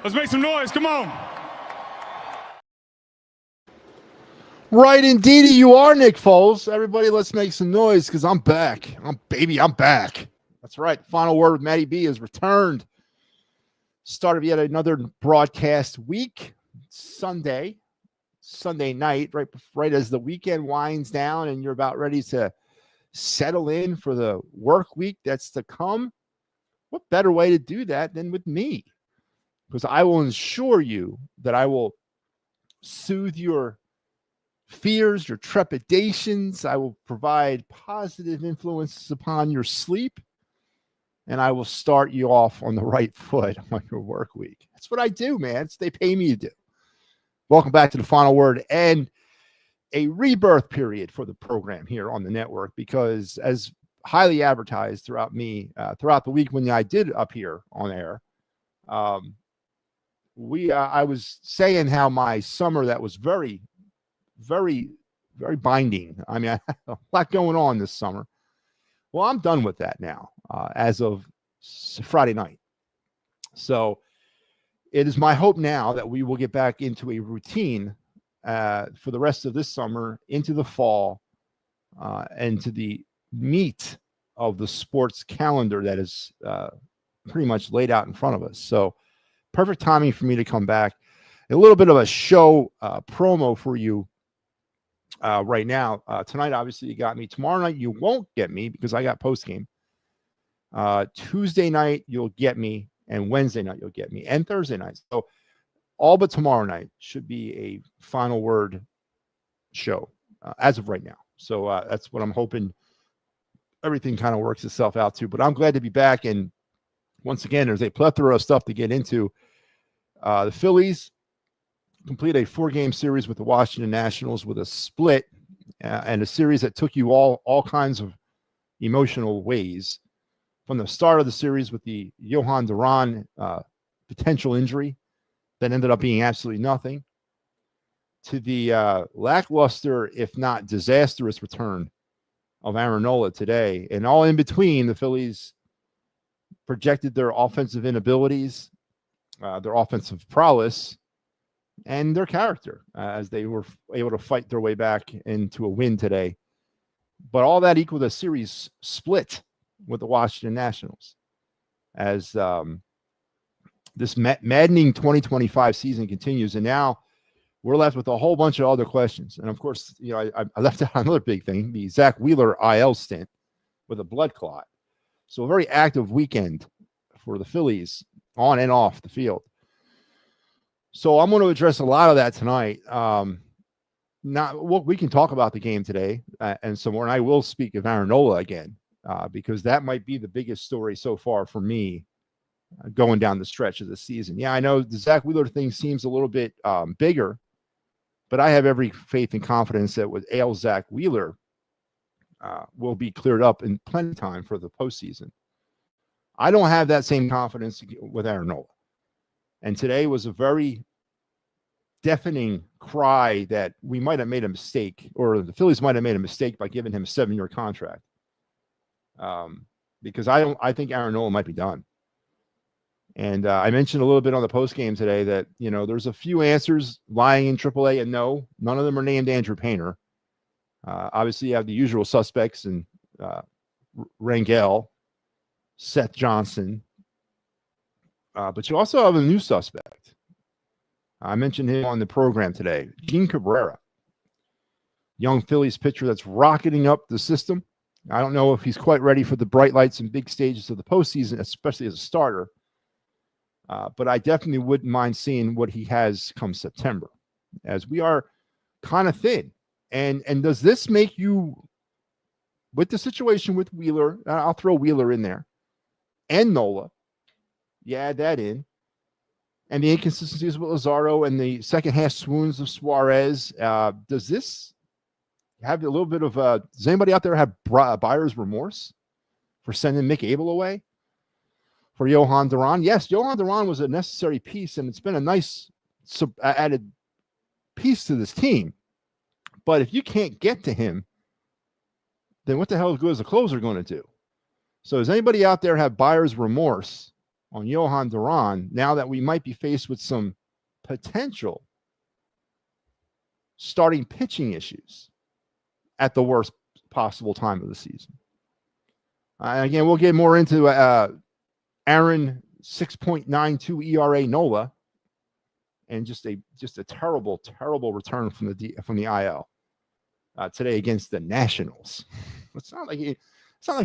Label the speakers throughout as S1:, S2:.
S1: Let's make some noise. Come on.
S2: Right, indeed, you are, Nick Foles. Everybody, let's make some noise because I'm back. I'm back. That's right. Final word with MattyB is returned. Start of yet another broadcast week. Sunday night, right as the weekend winds down and you're about ready to settle in for the work week that's to come. What better way to do that than with me? Because I will ensure you that I will soothe your fears, your trepidations. I will provide positive influences upon your sleep, and I will start you off on the right foot on your work week. That's what I do, man. They pay me to do. Welcome back to the final word and a rebirth period for the program here on the network, because as highly advertised throughout the week when I did appear on air, I was saying how my summer that was very, very, very binding. I mean, I had a lot going on this summer. Well, I'm done with that now as of Friday night. So it is my hope now that we will get back into a routine for the rest of this summer, into the fall, and to the meat of the sports calendar that is pretty much laid out in front of us. So perfect timing for me to come back. A little bit of a show promo for you right now. Tonight, obviously, you got me. Tomorrow night, you won't get me because I got postgame. Tuesday night, you'll get me. And Wednesday night, you'll get me. And Thursday night. So all but tomorrow night should be a final word show as of right now. So that's what I'm hoping everything kind of works itself out to. But I'm glad to be back. And once again, there's a plethora of stuff to get into. The Phillies complete a 4-game series with the Washington Nationals with a split and a series that took you all kinds of emotional ways. From the start of the series with the Johan Duran potential injury that ended up being absolutely nothing, to the lackluster, if not disastrous, return of Aaron Nola today. And all in between, the Phillies projected their offensive inabilities, their offensive prowess, and their character as they were able to fight their way back into a win today. But all that equaled a series split with the Washington Nationals as this maddening 2025 season continues. And now we're left with a whole bunch of other questions. And of course, I left out another big thing, the Zach Wheeler IL stint with a blood clot. So a very active weekend for the Phillies on and off the field. So I'm going to address a lot of that tonight. We can talk about the game today and some more. And I will speak of Aaron Nola again because that might be the biggest story so far for me going down the stretch of the season. Yeah, I know the Zach Wheeler thing seems a little bit bigger, but I have every faith and confidence that with Zach Wheeler will be cleared up in plenty of time for the postseason. I don't have that same confidence with Aaron Nola. And today was a very deafening cry that we might have made a mistake, or the Phillies might have made a mistake by giving him a 7-year contract. Because I think Aaron Nola might be done. And I mentioned a little bit on the post game today that, there's a few answers lying in AAA, and no, none of them are named Andrew Painter. Obviously, you have the usual suspects in Rangel, Seth Johnson, but you also have a new suspect. I mentioned him on the program today, Gene Cabrera, young Phillies pitcher that's rocketing up the system. I don't know if he's quite ready for the bright lights and big stages of the postseason, especially as a starter. But I definitely wouldn't mind seeing what he has come September, as we are kind of thin. And does this make you, with the situation with Wheeler, I'll throw Wheeler in there, and Nola, you add that in, and the inconsistencies with Lazaro and the second half swoons of Suarez, does this have a little bit of does anybody out there have buyer's remorse for sending Mick Abel away for Johan Duran? Yes, Johan Duran was a necessary piece, and it's been a nice added piece to this team. But if you can't get to him, then what the hell good is a closer going to do? So does anybody out there have buyer's remorse on Johan Duran now that we might be faced with some potential starting pitching issues at the worst possible time of the season. Again, we'll get more into Aaron 6.92 ERA NOLA and just a terrible return from the IL today against the Nationals. It's not like he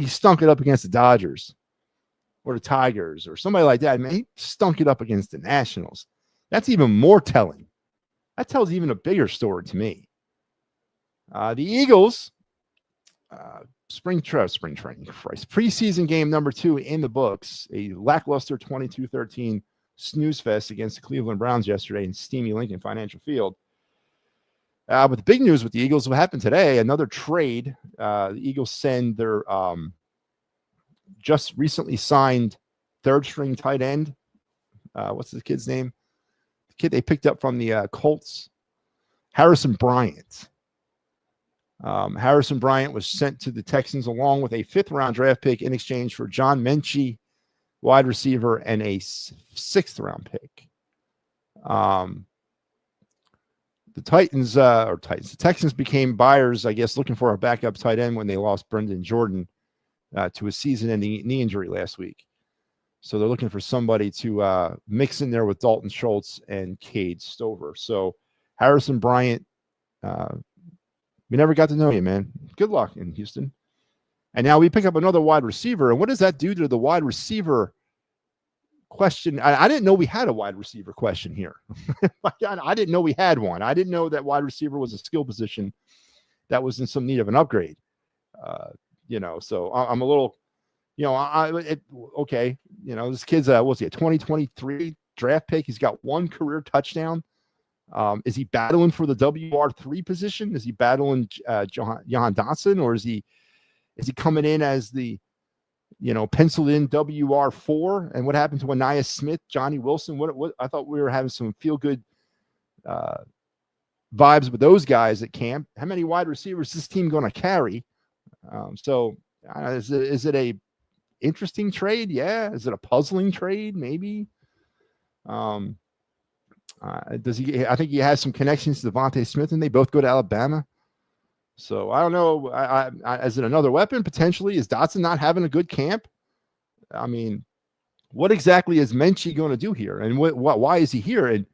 S2: stunk it up against the Dodgers or the Tigers or somebody like that. Man, he stunk it up against the Nationals. That's even more telling. That tells even a bigger story to me. The Eagles, spring training, preseason game number 2 in the books, a lackluster 22-13 snooze fest against the Cleveland Browns yesterday in steamy Lincoln Financial Field. But the big news with the Eagles, what happened today, another trade. The Eagles send their just recently signed third-string tight end. What's the kid's name? The kid they picked up from the Colts, Harrison Bryant. Harrison Bryant was sent to the Texans along with a 5th-round draft pick in exchange for John Mechie, wide receiver, and a 6th-round pick. The Texans became buyers, I guess, looking for a backup tight end when they lost Brendan Jordan to a season-ending knee injury last week. So they're looking for somebody to mix in there with Dalton Schultz and Cade Stover. So Harrison Bryant, we never got to know you, man. Good luck in Houston. And now we pick up another wide receiver. And what does that do to the wide receiver question? I didn't know we had a wide receiver question here. I didn't know we had one. I didn't know that wide receiver was a skill position that was in some need of an upgrade. So I'm a little, okay. This kid's what's he, a 2023 draft pick. He's got 1 career touchdown. Is he battling for the WR3 position? Is he battling Johan Dotson, or is he coming in as the penciled in WR4? And what happened to Anaya Smith, Johnny Wilson? What I thought we were having some feel good vibes with those guys at camp. How many wide receivers is this team going to carry? Is it a interesting trade? Yeah. Is it a puzzling trade? Maybe. Does he? I think he has some connections to Devontae Smith, and they both go to Alabama. So I don't know. Is it another weapon potentially? Is Dotson not having a good camp? I mean, what exactly is Mechie going to do here, and why is he here, and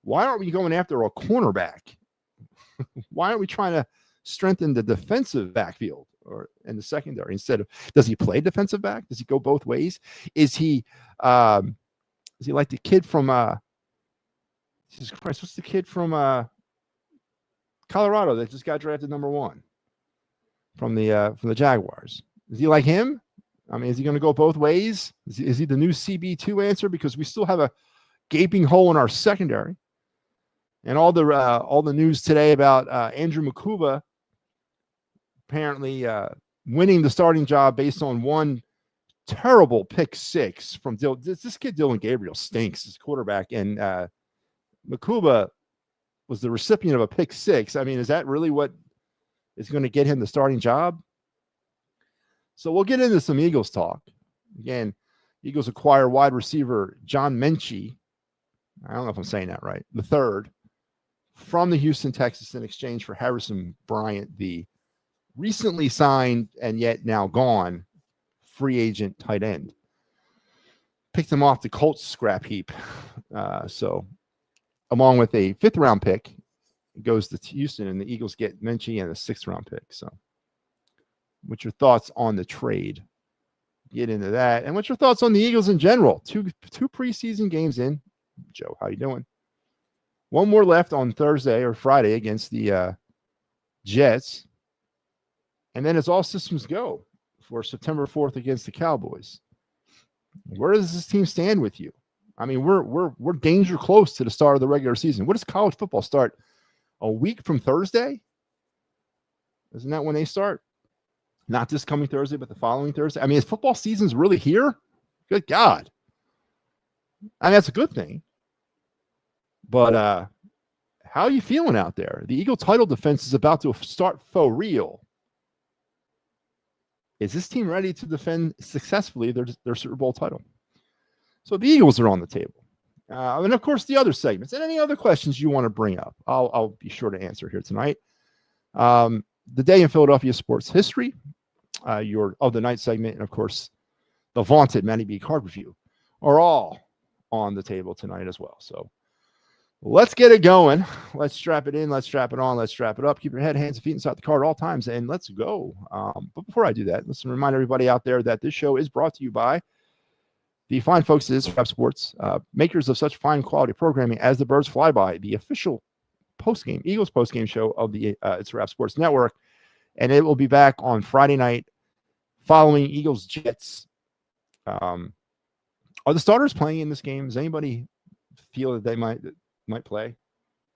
S2: why aren't we going after a cornerback? Why aren't we trying to strengthen the defensive backfield or in the secondary instead of? Does he play defensive back? Does he go both ways? Is he like the kid from Jesus Christ, what's the kid from Colorado that just got drafted number 1 from the Jaguars? Is he like him? I mean, is he going to go both ways? Is he the new CB2 answer? Because we still have a gaping hole in our secondary. And all the news today about Andrew Makuba apparently winning the starting job based on 1 terrible pick 6 from this kid Dylan Gabriel stinks as quarterback, and Makuba was the recipient of a pick 6. I mean, is that really what is going to get him the starting job? So we'll get into some Eagles talk. Again, Eagles acquire wide receiver John Mechie. I don't know if I'm saying that right. The 3rd from the Houston Texans in exchange for Harrison Bryant, the recently signed and yet now gone free agent tight end. Picked him off the Colts scrap heap. Along with a 5th-round pick, it goes to Houston, and the Eagles get Mechie and a 6th-round pick. So what's your thoughts on the trade? Get into that. And what's your thoughts on the Eagles in general? Two preseason games in. Joe, how you doing? 1 more left on Thursday or Friday against the Jets. And then it's all systems go for September 4th against the Cowboys. Where does this team stand with you? I mean, we're danger close to the start of the regular season. What does college football start? A week from Thursday? Isn't that when they start? Not this coming Thursday, but the following Thursday. I mean, is football season's really here? Good God. I mean, that's a good thing. But how are you feeling out there? The Eagle title defense is about to start for real. Is this team ready to defend successfully their Super Bowl title? So the Eagles are on the table. And of course, the other segments and any other questions you want to bring up, I'll be sure to answer here tonight. The day in Philadelphia sports history, your of the night segment, and of course, the vaunted MattyB card review are all on the table tonight as well. So let's get it going. Let's strap it in. Let's strap it on. Let's strap it up. Keep your head, hands, and feet inside the card at all times, and let's go. But before I do that, let's remind everybody out there that this show is brought to you by the fine folks at It's Rap Sports, makers of such fine quality programming as the Birds Fly By, the official Eagles postgame show of the It's Rap Sports Network. And it will be back on Friday night following Eagles Jets. Are the starters playing in this game? Does anybody feel that they might play?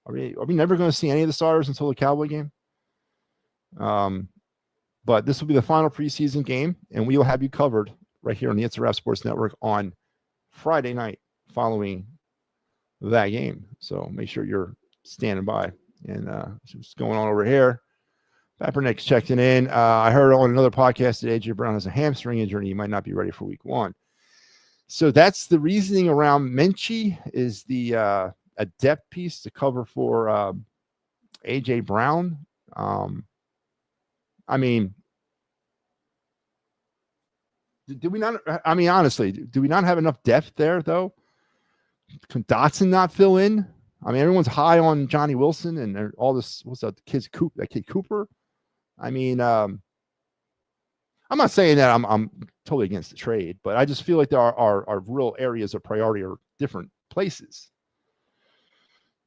S2: Are we never going to see any of the starters until the Cowboy game? But this will be the final preseason game, and we will have you covered right here on the It's a Rap Sports Network on Friday night following that game. So make sure you're standing by. And what's going on over here? Kaepernick's checking in. I heard on another podcast that A.J. Brown has a hamstring injury. He might not be ready for week 1. So that's the reasoning around Minchie is the a depth piece to cover for A.J. Brown. I mean, do we not? I mean, honestly, do we not have enough depth there, though? Can Dotson not fill in? I mean, everyone's high on Johnny Wilson and all this. What's that? That kid Cooper. I mean, I'm not saying that I'm totally against the trade, but I just feel like there are real areas of priority or different places.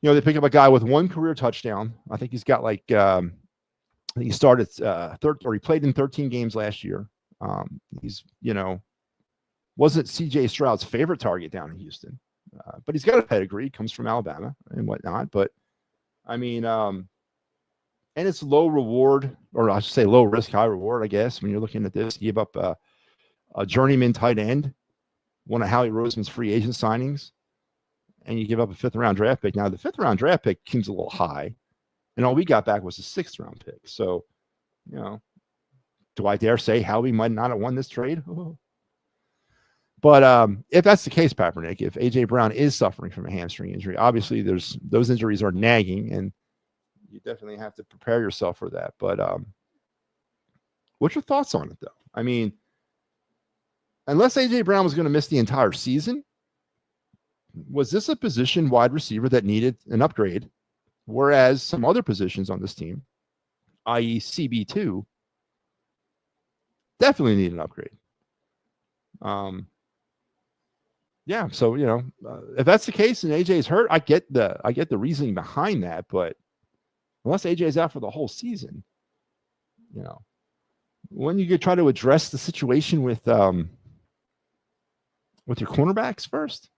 S2: You know, they pick up a guy with 1 career touchdown. I think he's got like he started he played in 13 games last year. He's, wasn't CJ Stroud's favorite target down in Houston, but he's got a pedigree, comes from Alabama and whatnot. But I mean, and it's low reward, or I should say low risk, high reward, I guess, when you're looking at this. You give up a journeyman tight end, one of Howie Roseman's free agent signings, and you give up a 5th round draft pick. Now, the 5th round draft pick seems a little high, and all we got back was a 6th round pick. So, do I dare say Howie might not have won this trade? But if that's the case, Kaepernick, if A.J. Brown is suffering from a hamstring injury, obviously those injuries are nagging, and you definitely have to prepare yourself for that. But what's your thoughts on it, though? I mean, unless A.J. Brown was going to miss the entire season, was this a position wide receiver that needed an upgrade, whereas some other positions on this team, i.e. CB2, definitely need an upgrade? Yeah, so if that's the case and AJ's hurt, I get the reasoning behind that, but unless AJ's out for the whole season, when you could try to address the situation with your cornerbacks first.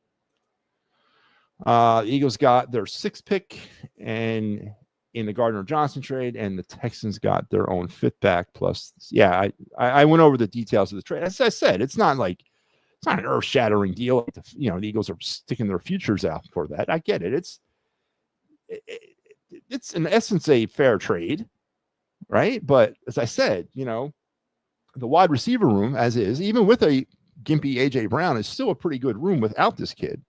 S2: Eagles got their 6th pick and in the Gardner Johnson trade, and the Texans got their own 5th back plus. Yeah, I went over the details of the trade. As I said, it's not an earth-shattering deal. The Eagles are sticking their futures out for that. I get it. It's in essence a fair trade, right? But as I said, the wide receiver room, as is, even with a gimpy A.J. Brown, is still a pretty good room without this kid.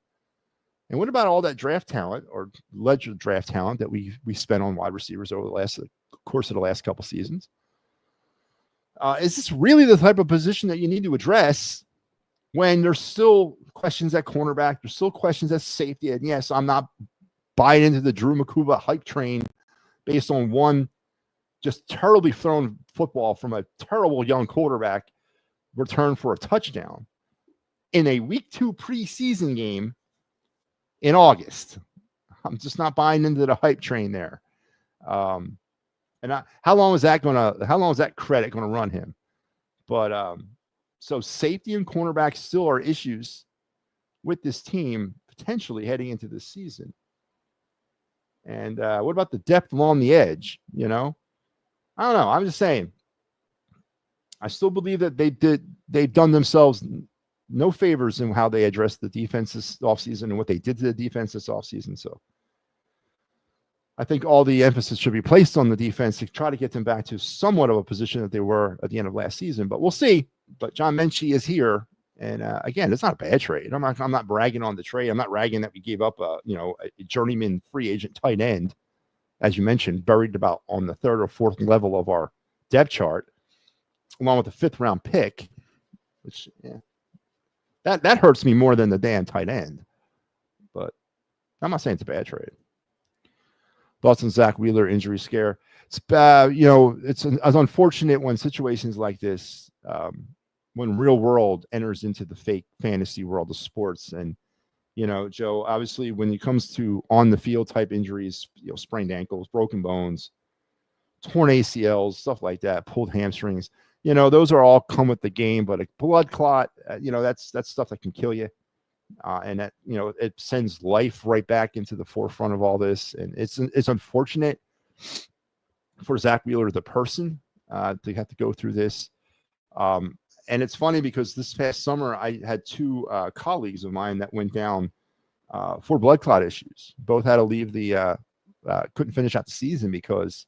S2: And what about all that draft talent or alleged draft talent that we spent on wide receivers over the course of the last couple seasons? Is this really the type of position that you need to address when there's still questions at cornerback, there's still questions at safety? And yes, I'm not buying into the Drew Makuba hype train based on one just terribly thrown football from a terrible young quarterback return for a touchdown in a week 2 preseason game in August. I'm just not buying into the hype train there. How long is that credit going to run him? But so safety and cornerback still are issues with this team potentially heading into this season. And what about the depth along the edge? I don't know. I'm just saying. I still believe that they've done themselves no favors in how they addressed the defense this offseason and what they did to the defense this offseason. So I think all the emphasis should be placed on the defense to try to get them back to somewhat of a position that they were at the end of last season. But we'll see. But John Minchie is here, And again, it's not a bad trade. I'm not bragging on the trade. I'm not bragging that we gave up a journeyman free agent tight end, as you mentioned, buried about on the third or fourth level of our depth chart, along with a 5th round pick, which that hurts me more than the damn tight end. But I'm not saying it's a bad trade. Thoughts on Zach Wheeler injury scare? It's it's unfortunate when situations like this, when real world enters into the fake fantasy world of sports. And, Joe, obviously when it comes to on the field type injuries, sprained ankles, broken bones, torn ACLs, stuff like that, pulled hamstrings, those are all come with the game. But a blood clot, that's stuff that can kill you. And that, it sends life right back into the forefront of all this. And it's unfortunate for Zach Wheeler, the person, to have to go through this. And it's funny because this past summer, I had 2 colleagues of mine that went down for blood clot issues. Both had to leave couldn't finish out the season because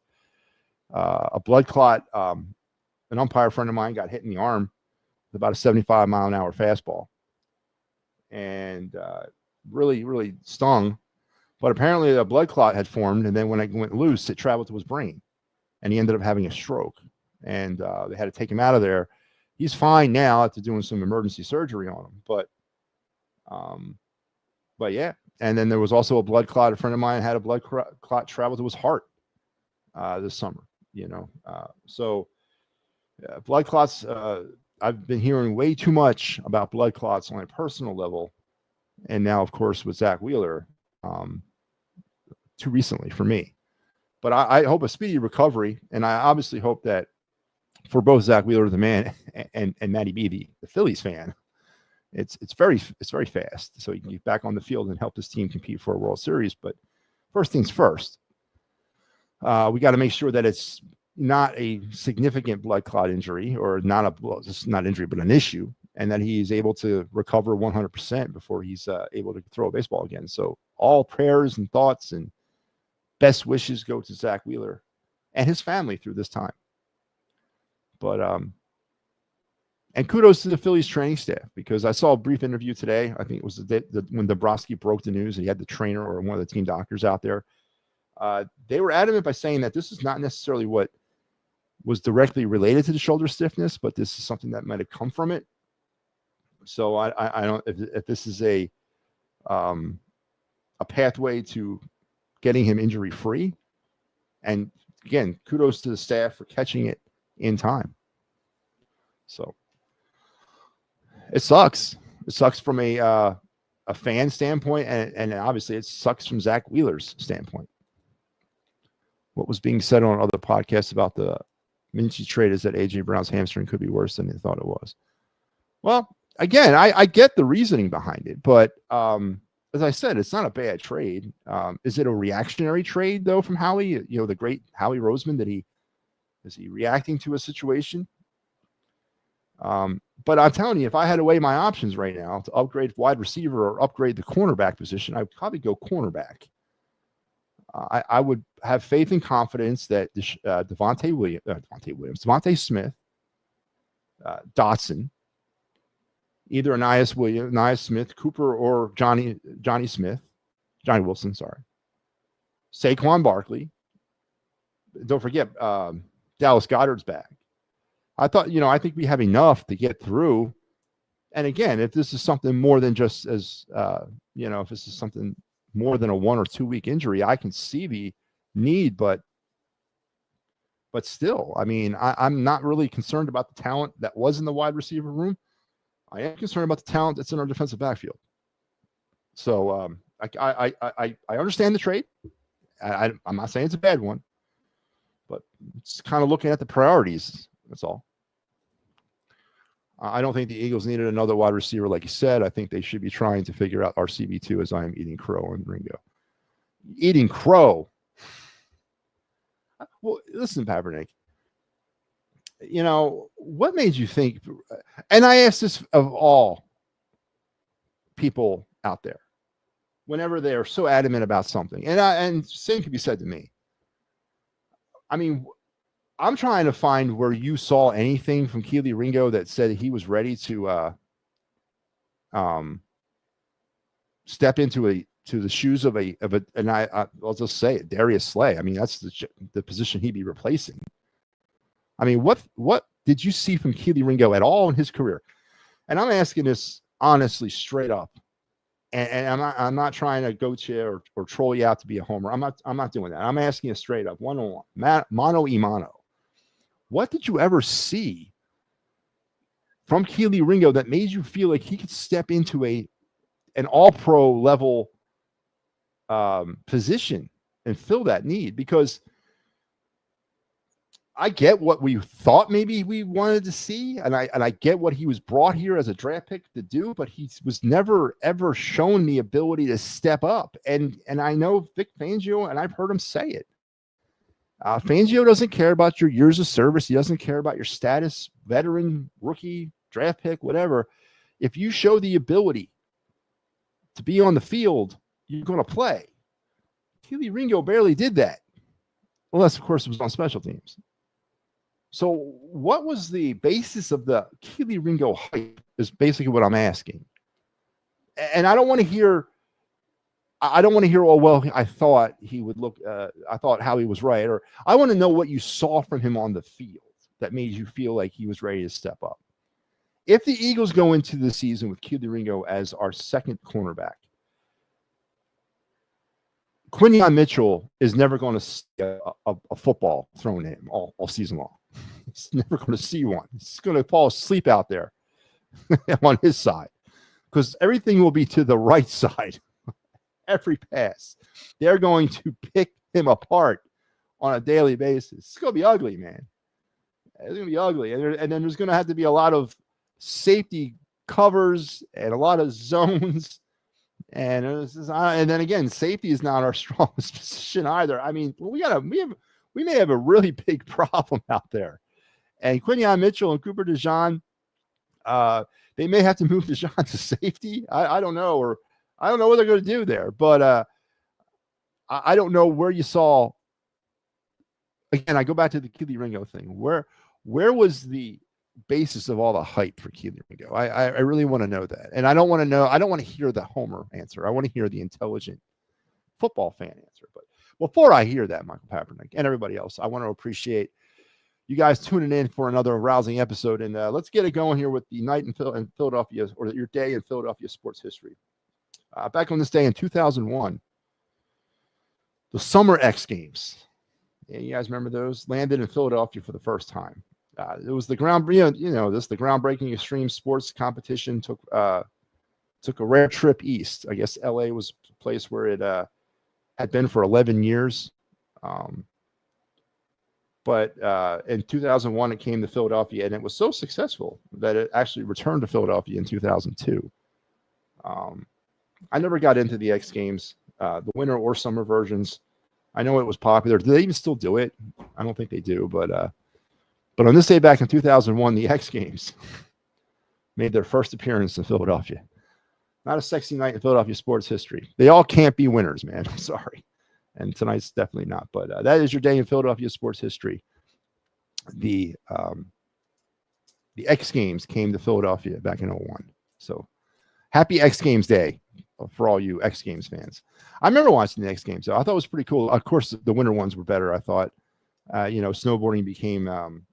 S2: a blood clot, an umpire friend of mine got hit in the arm with about a 75-mile-an-hour fastball. And really, really stung. But apparently a blood clot had formed, and then when it went loose, it traveled to his brain. And he ended up having a stroke. And they had to take him out of there. He's fine now after doing some emergency surgery on him. But yeah. And then there was also a blood clot. A friend of mine had a blood clot travel to his heart this summer, So blood clots, I've been hearing way too much about blood clots on a personal level. And now, of course, with Zach Wheeler, too recently for me. But I hope a speedy recovery. And I obviously hope that for both Zach Wheeler, the man, and MattyB, the Phillies fan, it's very fast. So he can get back on the field and help his team compete for a World Series. But first things first, we got to make sure that it's not a significant blood clot injury, or it's not injury, but an issue, and that he's able to recover 100% before he's able to throw a baseball again. So all prayers and thoughts and best wishes go to Zach Wheeler and his family through this time. But and kudos to the Phillies training staff, because I saw a brief interview today. I think it was when Dombrowski broke the news and he had the trainer or one of the team doctors out there. They were adamant by saying that this is not necessarily what was directly related to the shoulder stiffness, but this is something that might have come from it. So I don't, if this is a pathway to getting him injury free. And again, kudos to the staff for catching it in time. So it sucks. It sucks from a fan standpoint, and obviously it sucks from Zach Wheeler's standpoint. What was being said on other podcasts about the Minchie trade is that AJ Brown's hamstring could be worse than they thought it was. Well, again, I get the reasoning behind it, but as I said, it's not a bad trade. Is it a reactionary trade though from Howie? The great Howie Roseman, is he reacting to a situation? But I'm telling you, if I had to weigh my options right now to upgrade wide receiver or upgrade the cornerback position, I would probably go cornerback. I would have faith and confidence that Devontae Smith, Dotson, either Anias Smith, Cooper, or Johnny Wilson, Saquon Barkley. Don't forget, Dallas Goedert's back. I think we have enough to get through. And again, if this is something more than just if this is something more than a 1 or 2 week injury, I can see the need, but still, I mean, I'm not really concerned about the talent that was in the wide receiver room. I am concerned about the talent that's in our defensive backfield. So I understand the trade. I'm not saying it's a bad one, but it's kind of looking at the priorities. That's all. I don't think the Eagles needed another wide receiver, like you said. I think they should be trying to figure out RCB2 as I am eating crow and Ringo. Eating crow. Well, listen, Pavernick. What made you think? And I ask this of all people out there, whenever they are so adamant about something, and same can be said to me. I mean, I'm trying to find where you saw anything from Keely Ringo that said he was ready to step into the shoes of a and I'll just say it, Darius Slay. I mean, that's the position he'd be replacing. I mean, what did you see from Kelee Ringo at all in his career? And I'm asking this honestly, straight up. And I'm not trying to goat you or troll you out to be a homer. I'm not doing that. I'm asking you straight up, one-on-one, mano y mano. What did you ever see from Kelee Ringo that made you feel like he could step into an all-pro level position and fill that need? Because I get what we thought maybe we wanted to see, and I get what he was brought here as a draft pick to do, but he was never ever shown the ability to step up. And I know Vic Fangio, and I've heard him say it. Fangio doesn't care about your years of service. He doesn't care about your status, veteran, rookie, draft pick, whatever. If you show the ability to be on the field, you're going to play. Kelee Ringo barely did that, unless, of course, it was on special teams. So what was the basis of the Kelee Ringo hype is basically what I'm asking. And I don't want to hear, oh, well, I thought he would look, I thought Howie was right. Or I want to know what you saw from him on the field that made you feel like he was ready to step up. If the Eagles go into the season with Kelee Ringo as our second cornerback, Quinyon Mitchell is never going to see a football thrown at him all season long. He's never going to see one. He's going to fall asleep out there on his side because everything will be to the right side. Every pass. They're going to pick him apart on a daily basis. It's going to be ugly, man. It's going to be ugly. And then there's going to have to be a lot of safety covers and a lot of zones. And then again, safety is not our strongest position either. I mean, we may have a really big problem out there. And Quinyon Mitchell and Cooper DeJean, they may have to move DeJean to safety. I don't know, or I don't know what they're going to do there. But I don't know where you saw. Again, I go back to the Kelee Ringo thing. Where was the basis of all the hype for Kelee Ringo? I really want to know that. And I don't want to hear the homer answer. I want to hear the intelligent football fan answer. But before I hear that, Michael Papernick and everybody else, I want to appreciate you guys tuning in for another rousing episode. And let's get it going here with the night in Philadelphia, or your day in Philadelphia sports history. Back on this day in 2001, the Summer X Games. Yeah, you guys remember those? Landed in Philadelphia for the first time. It was the groundbreaking extreme sports competition took a rare trip east. I guess LA was a place where it had been for 11 years. But in 2001, it came to Philadelphia, and it was so successful that it actually returned to Philadelphia in 2002. I never got into the X Games, the winter or summer versions. I know it was popular. Do they even still do it? I don't think they do, but on this day back in 2001, the X Games made their first appearance in Philadelphia. Not a sexy night in Philadelphia sports history. They all can't be winners, man. I'm sorry. And tonight's definitely not. But that is your day in Philadelphia sports history. The X Games came to Philadelphia back in 2001. So happy X Games Day for all you X Games fans. I remember watching the X Games, though. I thought it was pretty cool. Of course, the winter ones were better, I thought. Snowboarding became,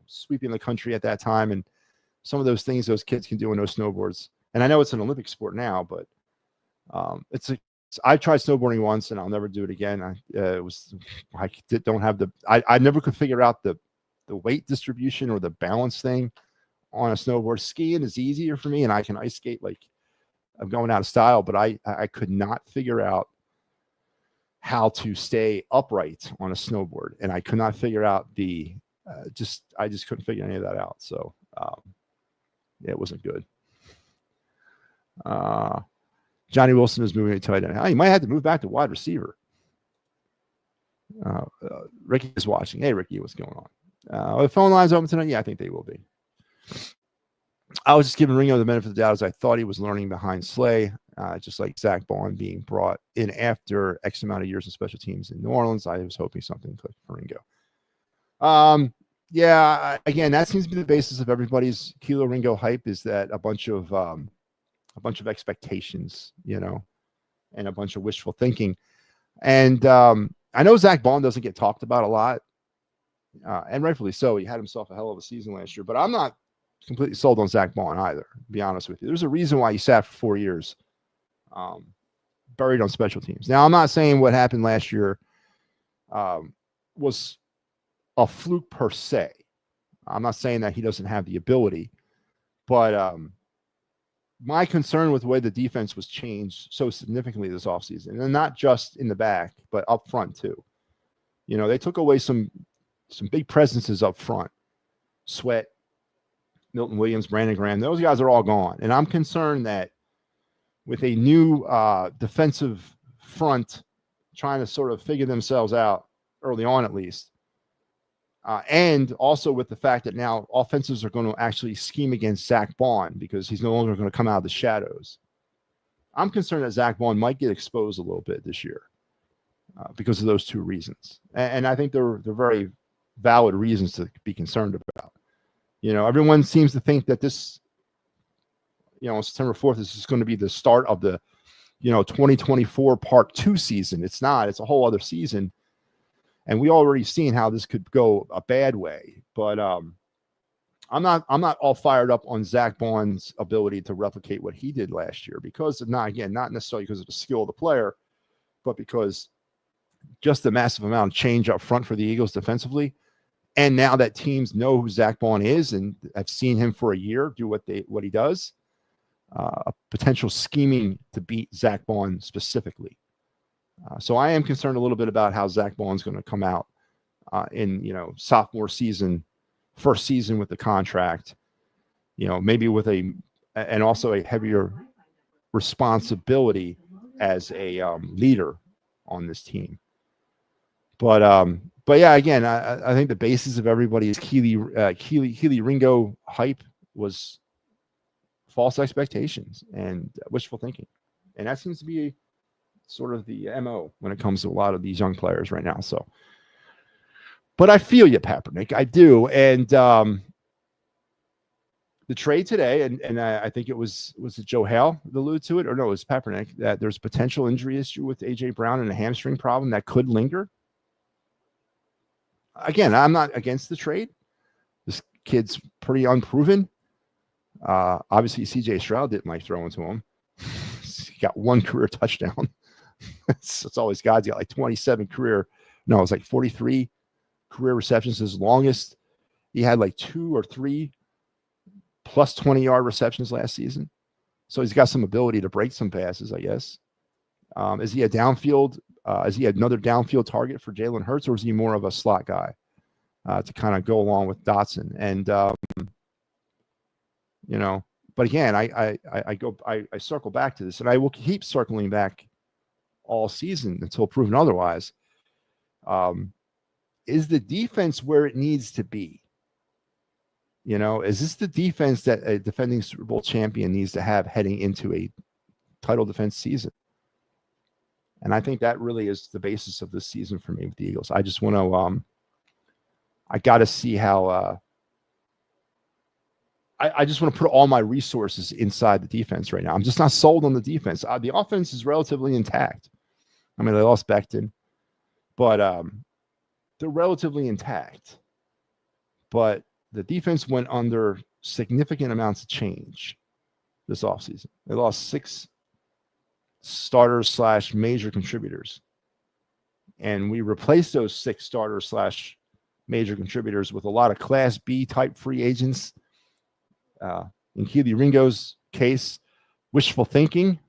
S2: sweeping the country at that time. And some of those things those kids can do on those snowboards. And I know it's an Olympic sport now, but I tried snowboarding once and I'll never do it again. I never could figure out the weight distribution or the balance thing on a snowboard. Skiing is easier for me and I can ice skate like I'm going out of style, but I could not figure out how to stay upright on a snowboard. And I could not figure out I just couldn't figure any of that out. So it wasn't good. Johnny Wilson is moving to tight end. He might have to move back to wide receiver. Ricky is watching. Hey, Ricky, what's going on? Are the phone lines open tonight? Yeah, I think they will be. I was just giving Ringo the benefit of the doubt as I thought he was learning behind Slay, just like Zach Bond being brought in after X amount of years in special teams in New Orleans. I was hoping something clicked for Ringo. Again, that seems to be the basis of everybody's Kelee Ringo hype, is that a bunch of a bunch of expectations, and a bunch of wishful thinking. And I know Zach Bond doesn't get talked about a lot, and rightfully so. He had himself a hell of a season last year, but I'm not completely sold on Zach Bond either, to be honest with you. There's a reason why he sat for 4 years, buried on special teams. Now, I'm not saying what happened last year was a fluke per se. I'm not saying that he doesn't have the ability, but my concern with the way the defense was changed so significantly this offseason, and not just in the back, but up front too. They took away some big presences up front. Sweat, Milton Williams, Brandon Graham, those guys are all gone. And I'm concerned that with a new defensive front trying to sort of figure themselves out early on at least, and also with the fact that now offenses are going to actually scheme against Zach Bond because he's no longer going to come out of the shadows. I'm concerned that Zach Bond might get exposed a little bit this year because of those two reasons. And I think they're very valid reasons to be concerned about. Everyone seems to think that this, on September 4th, this is going to be the start of the, 2024 Part 2 season. It's not. It's a whole other season. And we already seen how this could go a bad way. But I'm not all fired up on Zach Bond's ability to replicate what he did last year because not necessarily because of the skill of the player, but because just the massive amount of change up front for the Eagles defensively. And now that teams know who Zach Bond is and have seen him for a year do what he does, a potential scheming to beat Zach Bond specifically. So I am concerned a little bit about how Zach Bond's going to come out in sophomore season, first season with the contract, maybe with and also a heavier responsibility as a leader on this team. But yeah, again, I think the basis of everybody's Keely Ringo hype was false expectations and wishful thinking, and that seems to be sort of the MO when it comes to a lot of these young players right now. So, but I feel you, Kaepernick, I do, and the trade today, and I think it was it Joe Hale that alluded to it, or no, it was Kaepernick, that there's potential injury issue with AJ Brown and a hamstring problem that could linger. Again, I'm not against the trade. This kid's pretty unproven. Obviously, CJ Stroud didn't like throwing to him. He got one career touchdown. It's always God's got like 27 career. No, it was like 43 career receptions. His longest. He had like 2 or 3 plus 20-yard receptions last season. So he's got some ability to break some passes, I guess. Is he a downfield? Is he another downfield target for Jalen Hurts, or is he more of a slot guy to kind of go along with Dotson? And but again, I circle back to this, and I will keep circling back all season until proven otherwise. Is the defense where it needs to be? Is this the defense that a defending Super Bowl champion needs to have heading into a title defense season? And I think that really is the basis of this season for me with the Eagles. I just want to, I got to see how, I just want to put all my resources inside the defense right now. I'm just not sold on the defense. The offense is relatively intact. I mean, they lost Becton, but they're relatively intact. But the defense went under significant amounts of change this offseason. They lost 6 starters / major contributors. And we replaced those 6 starters / major contributors with a lot of Class B type free agents. In Keely Ringo's case, wishful thinking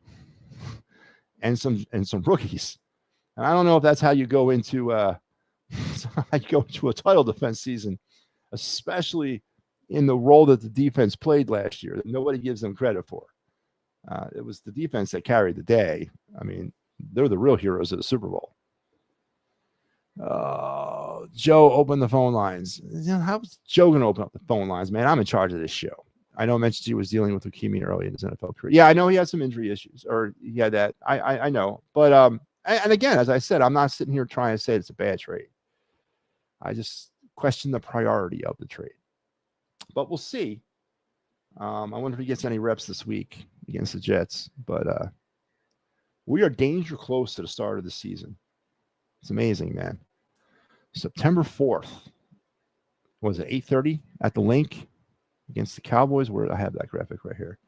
S2: and some rookies. And I don't know if that's how you go into a title defense season, especially in the role that the defense played last year that nobody gives them credit for. It was the defense that carried the day. I mean, they're the real heroes of the Super Bowl. Joe, open the phone lines. How's Joe going to open up the phone lines, man? I'm in charge of this show. I know I mentioned he was dealing with leukemia early in his NFL career. Yeah, I know he had some injury issues, or he had that. I know. But, and again, as I said, I'm not sitting here trying to say it's a bad trade. I just question the priority of the trade. But we'll see. I wonder if he gets any reps this week against the Jets. But we are danger close to the start of the season. It's amazing, man. September 4th. Was it 8:30 at the Link against the Cowboys? Where I have that graphic right here.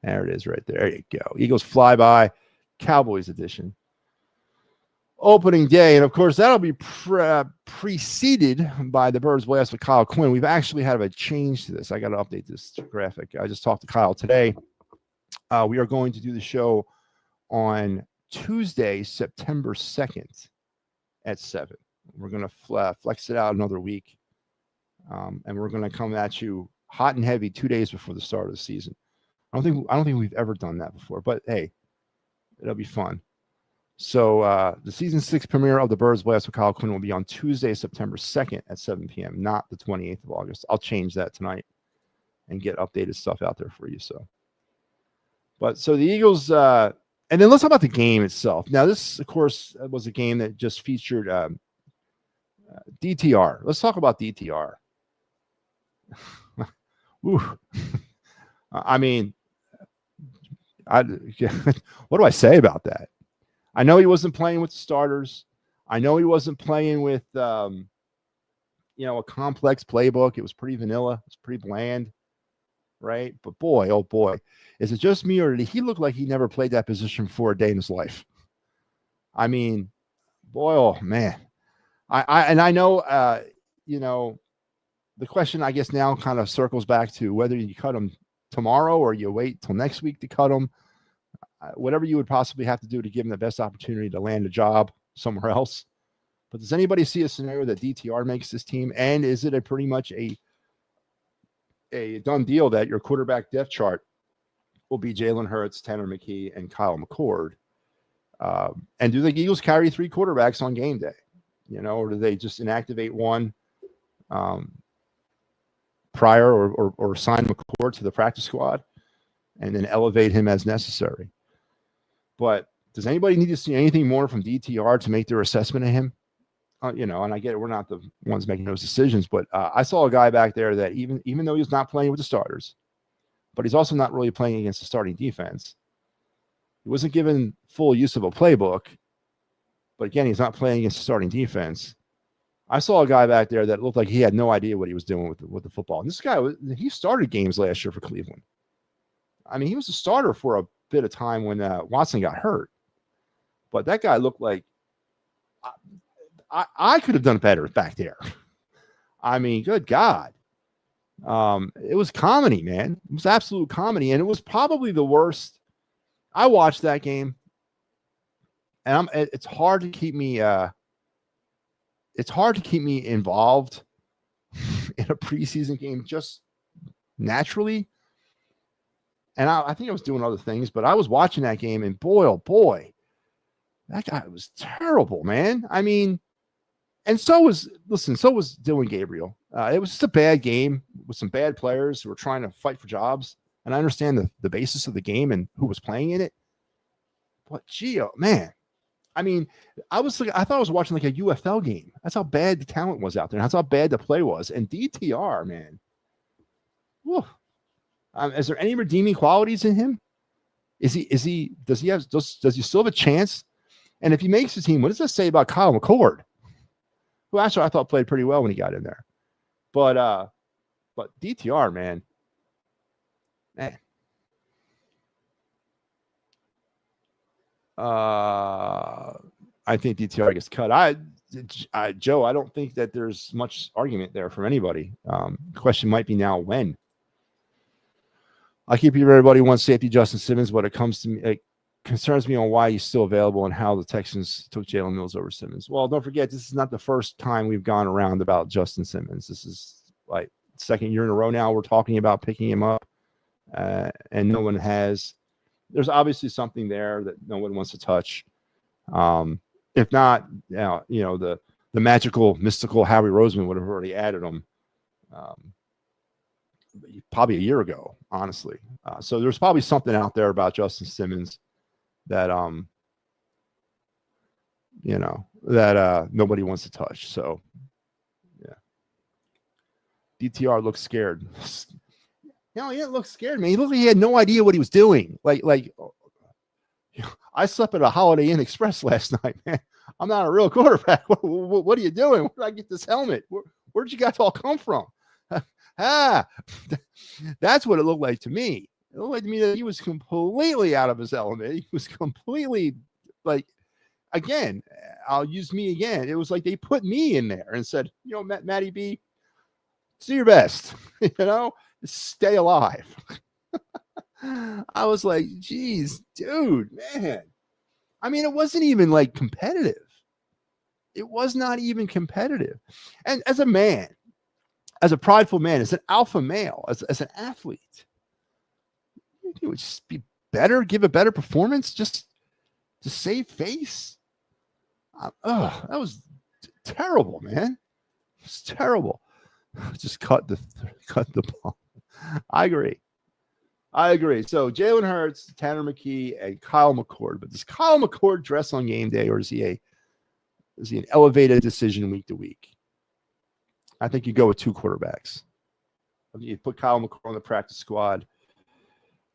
S2: There it is right there. There you go. Eagles flyby, Cowboys edition. Opening day. And, of course, that'll be preceded by the Birds Blast with Kyle Quinn. We've actually had a change to this. I got to update this graphic. I just talked to Kyle today. We are going to do the show on Tuesday, September 2nd at 7. We're going to flex it out another week. And we're going to come at you hot and heavy 2 days before the start of the season. I don't think we've ever done that before, but hey, it'll be fun. So the season 6 premiere of the Birds Blast with Kyle Quinn will be on Tuesday, September 2nd at 7 p.m., not the 28th of August. I'll change that tonight and get updated stuff out there for you. So the Eagles, and then let's talk about the game itself. Now, this, of course, was a game that just featured DTR. Let's talk about DTR. I mean, what do I say about that? I know he wasn't playing with the starters. I know he wasn't playing with, a complex playbook. It was pretty vanilla. It was pretty bland, right? But boy, oh boy, is it just me or did he look like he never played that position for a day in his life? I mean, boy, oh man. I know, the question, I guess, now kind of circles back to whether you cut him tomorrow or you wait till next week to cut him. Whatever you would possibly have to do to give him the best opportunity to land a job somewhere else. But does anybody see a scenario that DTR makes this team? And is it pretty much a done deal that your quarterback depth chart will be Jalen Hurts, Tanner McKee, and Kyle McCord? And do the Eagles carry 3 quarterbacks on game day? Or do they just inactivate one prior or sign McCord to the practice squad and then elevate him as necessary? But does anybody need to see anything more from DTR to make their assessment of him? And I get it, we're not the ones making those decisions, but I saw a guy back there that even though he's not playing with the starters, but he's also not really playing against the starting defense. He wasn't given full use of a playbook, but again, he's not playing against the starting defense. I saw a guy back there that looked like he had no idea what he was doing with the football. And this guy, he started games last year for Cleveland. I mean, he was a starter for a bit of time when Watson got hurt. But that guy looked like I could have done better back there. I mean, good God. It was comedy, man. It was absolute comedy. And it was probably the worst. I watched that game. And it's hard to keep me involved in a preseason game just naturally. And I think I was doing other things, but I was watching that game, and boy, oh boy, that guy was terrible, man. I mean, and so was Dylan Gabriel. It was just a bad game with some bad players who were trying to fight for jobs. And I understand the basis of the game and who was playing in it. But gee, oh, man. I mean, I thought I was watching like a UFL game. That's how bad the talent was out there. And that's how bad the play was. And DTR, man. Whew. Is there any redeeming qualities in him? Does he still have a chance? And if he makes the team, what does that say about Kyle McCord? Who actually I thought played pretty well when he got in there. But DTR, man. I think DTR gets cut. Joe, I don't think that there's much argument there from anybody. The question might be now when. I keep hearing everybody wants safety Justin Simmons, but it comes to me, it concerns me on why he's still available and how the Texans took Jalen Mills over Simmons. Well, don't forget, this is not the first time we've gone around about Justin Simmons. This is like second year in a row now we're talking about picking him up, and no one has. There's obviously something there that no one wants to touch. If not, the magical, mystical Howie Roseman would have already added him probably a year ago, honestly. So there's probably something out there about Justin Simmons that nobody wants to touch. So yeah, DTR looks scared. Hell, he didn't look scared, man. He looked like he had no idea what he was doing. Like I slept at a Holiday Inn Express last night, man. I'm not a real quarterback. What are you doing? Where did I get this helmet? Where'd you guys all come from? That's what it looked like to me. It looked like to me that he was completely out of his element. He was completely like, again, I'll use me again. It was like they put me in there and said, MattyB, do your best, stay alive. I was like, geez, dude, man. I mean, it wasn't even like competitive. It was not even competitive. And as a man, as a prideful man, as an alpha male, as an athlete, you would just be better, give a better performance just to save face. That was terrible, man. It's terrible. Just cut the ball. I agree. So Jalen Hurts, Tanner McKee, and Kyle McCord. But does Kyle McCord dress on game day, or is he an elevated decision week to week? I think you go with two quarterbacks. You put Kyle McCord on the practice squad,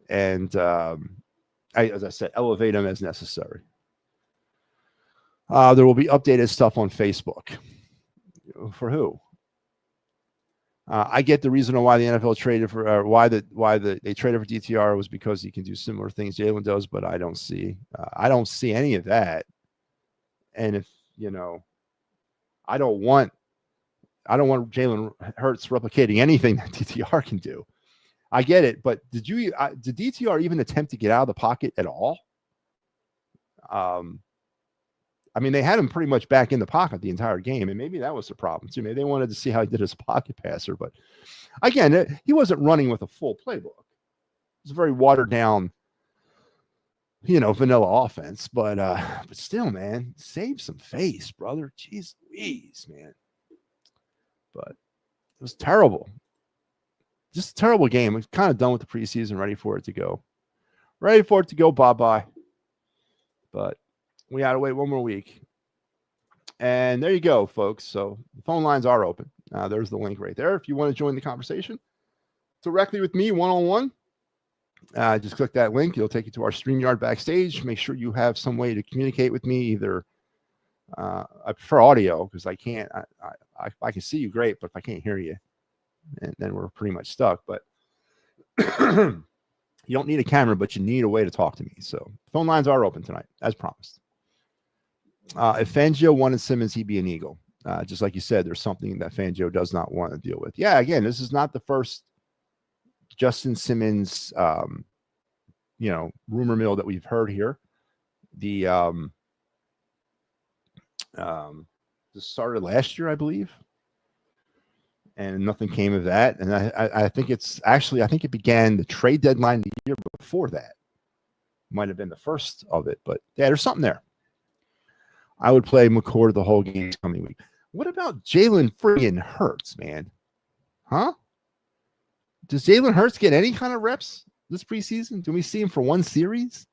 S2: and as I said, elevate him as necessary. There will be updated stuff on Facebook. For who? I get the reason why the NFL traded for, why they traded for DTR was because he can do similar things Jalen does, but I don't see any of that. And if I don't want Jalen Hurts replicating anything that DTR can do. I get it, but did DTR even attempt to get out of the pocket at all? I mean, they had him pretty much back in the pocket the entire game, and maybe that was the problem too. Maybe they wanted to see how he did as a pocket passer, but again, he wasn't running with a full playbook. It was a very watered down, vanilla offense. But still, man, save some face, brother. Jeez Louise, man. But it was terrible. Just a terrible game. We're kind of done with the preseason, ready for it to go. Bye-bye. But we got to wait one more week. And there you go, folks. So the phone lines are open. There's the link right there. If you want to join the conversation directly with me, one-on-one, just click that link. It'll take you to our StreamYard backstage. Make sure you have some way to communicate with me. Either I prefer audio because I can't. I can see you great, but if I can't hear you, then we're pretty much stuck. But you don't need a camera, but you need a way to talk to me. So phone lines are open tonight, as promised. If Fangio wanted Simmons, he'd be an Eagle. Just like you said, there's something that Fangio does not want to deal with. Yeah, again, this is not the first Justin Simmons, rumor mill that we've heard here. This started last year, I believe, and nothing came of that. And I think it began the trade deadline the year before that. Might have been the first of it, but yeah, there's something there. I would play McCord the whole game coming week. What about Jalen friggin' Hurts, man? Huh? Does Jalen Hurts get any kind of reps this preseason? Do we see him for one series?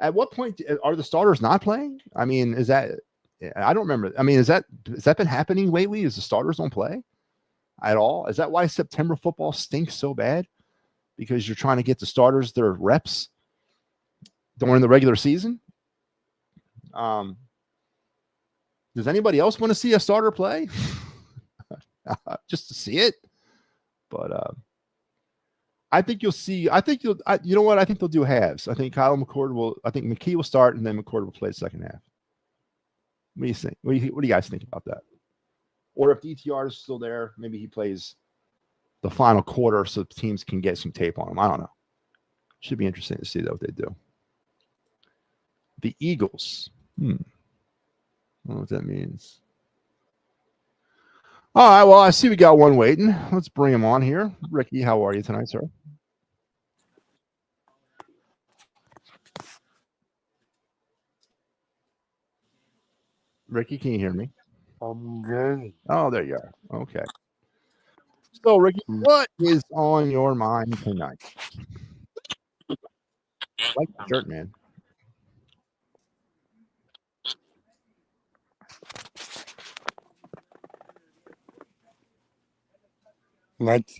S2: At what point are the starters not playing? I mean, is that? I don't remember. I mean, has that been happening lately? Is the starters don't play at all? Is that why September football stinks so bad? Because you're trying to get the starters their reps during the regular season? Does anybody else want to see a starter play? Just to see it? But I think you'll see. You know what? I think they'll do halves. I think McKee will start, and then McCord will play the second half. What do you think? What do you guys think about that? Or if DTR is still there, maybe he plays the final quarter so teams can get some tape on him. I don't know. Should be interesting to see what they do. The Eagles. I don't know what that means. All right, well, I see we got one waiting. Let's bring him on here. Ricky, how are you tonight, sir? Ricky, can you hear me?
S1: I'm good.
S2: Oh, there you are. Okay. So, Ricky, what is on your mind tonight? I like the shirt, man.
S1: Like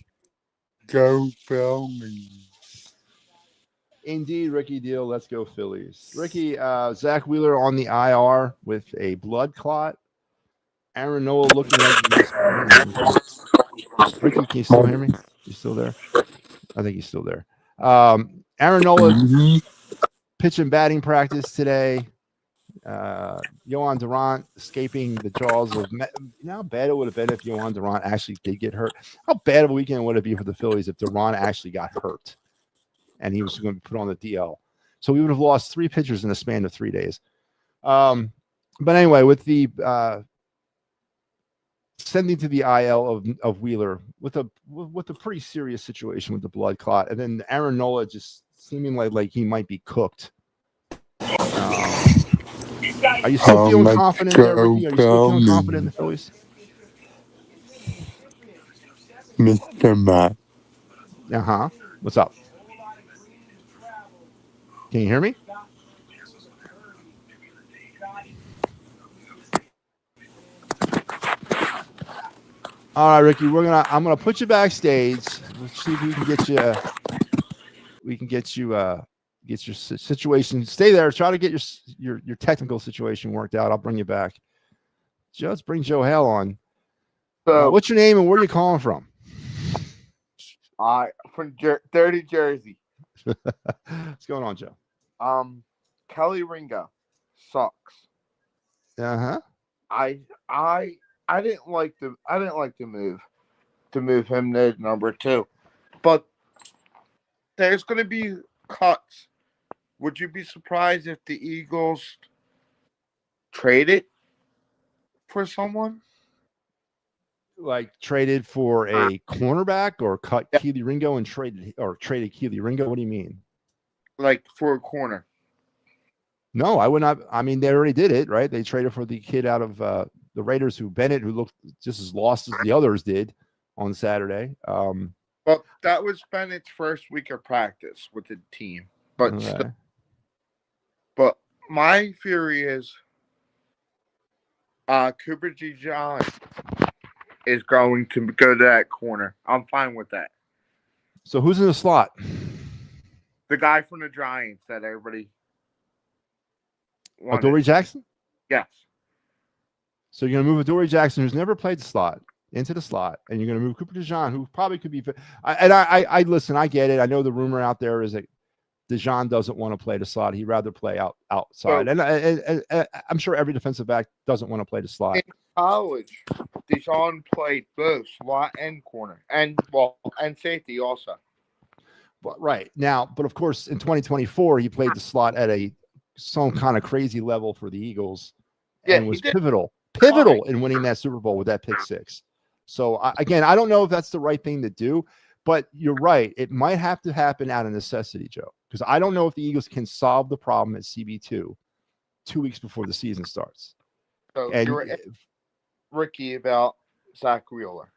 S1: go Phillies.
S2: Indeed, Ricky Deal. Let's go Phillies. Ricky, Zach Wheeler on the IR with a blood clot. Aaron Nola looking like he's. Ricky, can you still hear me? You still there? I think he's still there. Aaron Nola pitching batting practice today. Yohan Durant escaping the jaws of. You know how bad it would have been if Yohan Durant actually did get hurt? How bad of a weekend would it be for the Phillies if Durant actually got hurt and he was going to be put on the DL? So we would have lost 3 pitchers in a span of 3 days. But anyway, with the sending to the IL of Wheeler with a pretty serious situation with the blood clot, and then Aaron Nola just seeming like he might be cooked. Are you still feeling confident there, Ricky? Are you still feeling confident in the Phillies?
S1: Mr. Matt.
S2: What's up? Can you hear me? All right, Ricky, I'm gonna put you backstage. Let's see if we can get you. Get your situation. Stay there. Try to get your technical situation worked out. I'll bring you back. Let's bring Joe Hale on.
S1: So,
S2: what's your name and where are you calling from?
S1: From Dirty Jersey.
S2: What's going on, Joe?
S1: Kelly Ringo sucks. I didn't like the move him to number 2, but there's going to be cuts. Would you be surprised if the Eagles traded for someone?
S2: Like traded for a cornerback or cut Keely Ringo and traded Keely Ringo? What do you mean?
S1: Like for a corner?
S2: No, I would not. I mean, they already did it, right? They traded for the kid out of the Raiders, who looked just as lost as the others did on Saturday.
S1: Well, that was Bennett's first week of practice with the team. But but my theory is Cooper John is going to go to that corner. I'm fine with that.
S2: So who's in the slot?
S1: The guy from the Giants that everybody wanted.
S2: Dory Jackson?
S1: Yes.
S2: So you're going to move Dory Jackson, who's never played the slot, into the slot, and you're going to move Cooper DeJean, who probably could be. I listen. I get it. I know the rumor out there is that DeJean doesn't want to play the slot. He'd rather play outside. So, and I'm sure every defensive back doesn't want to play the slot.
S1: In college, DeJean played both slot and corner, and safety also.
S2: But but of course, in 2024, he played the slot at some kind of crazy level for the Eagles, and was pivotal in winning that Super Bowl with that pick 6. So again, I don't know if that's the right thing to do, but you're right. It might have to happen out of necessity, Joe, because I don't know if the Eagles can solve the problem at CB2 2 weeks before the season starts.
S1: So you were Ricky about Zach Wheeler.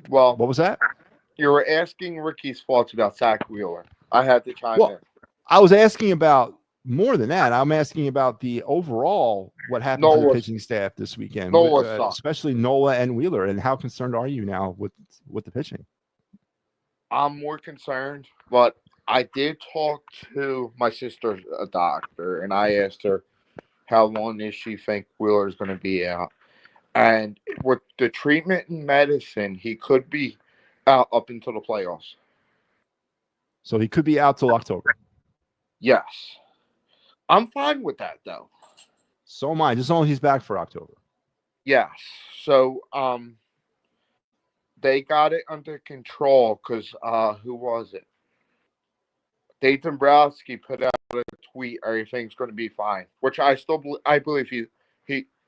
S1: Well,
S2: what was that?
S1: You were asking Ricky's thoughts about Zach Wheeler. I had to chime in.
S2: I was asking about more than that. I'm asking about the overall what happened to the pitching staff this weekend, especially Nola and Wheeler. And how concerned are you now with the pitching?
S1: I'm more concerned, but I did talk to my sister, a doctor, and I asked her how long does she think Wheeler is going to be out. And with the treatment and medicine, he could be out up until the playoffs.
S2: So he could be out till October.
S1: Yes. I'm fine with that, though.
S2: So am I. Just as long as he's back for October.
S1: Yes. So they got it under control because who was it? Dave Dombrowski put out a tweet, everything's going to be fine, which I believe he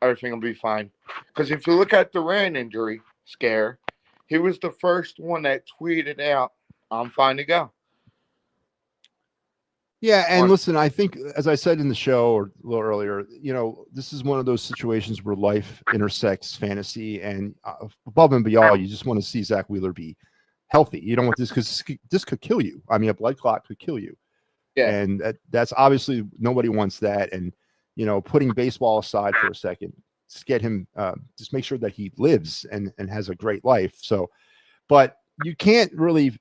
S1: everything will be fine. Because if you look at the Duran injury scare, he was the first one that tweeted out, I'm fine to go.
S2: Yeah, and listen, I think, as I said in the show or a little earlier, this is one of those situations where life intersects fantasy, and above and beyond, you just want to see Zach Wheeler be healthy. You don't want this, because this could kill you. I mean, a blood clot could kill you. Yeah. And that's obviously, nobody wants that. And, putting baseball aside for a second, just get him, just make sure that he lives and has a great life. So, but you can't really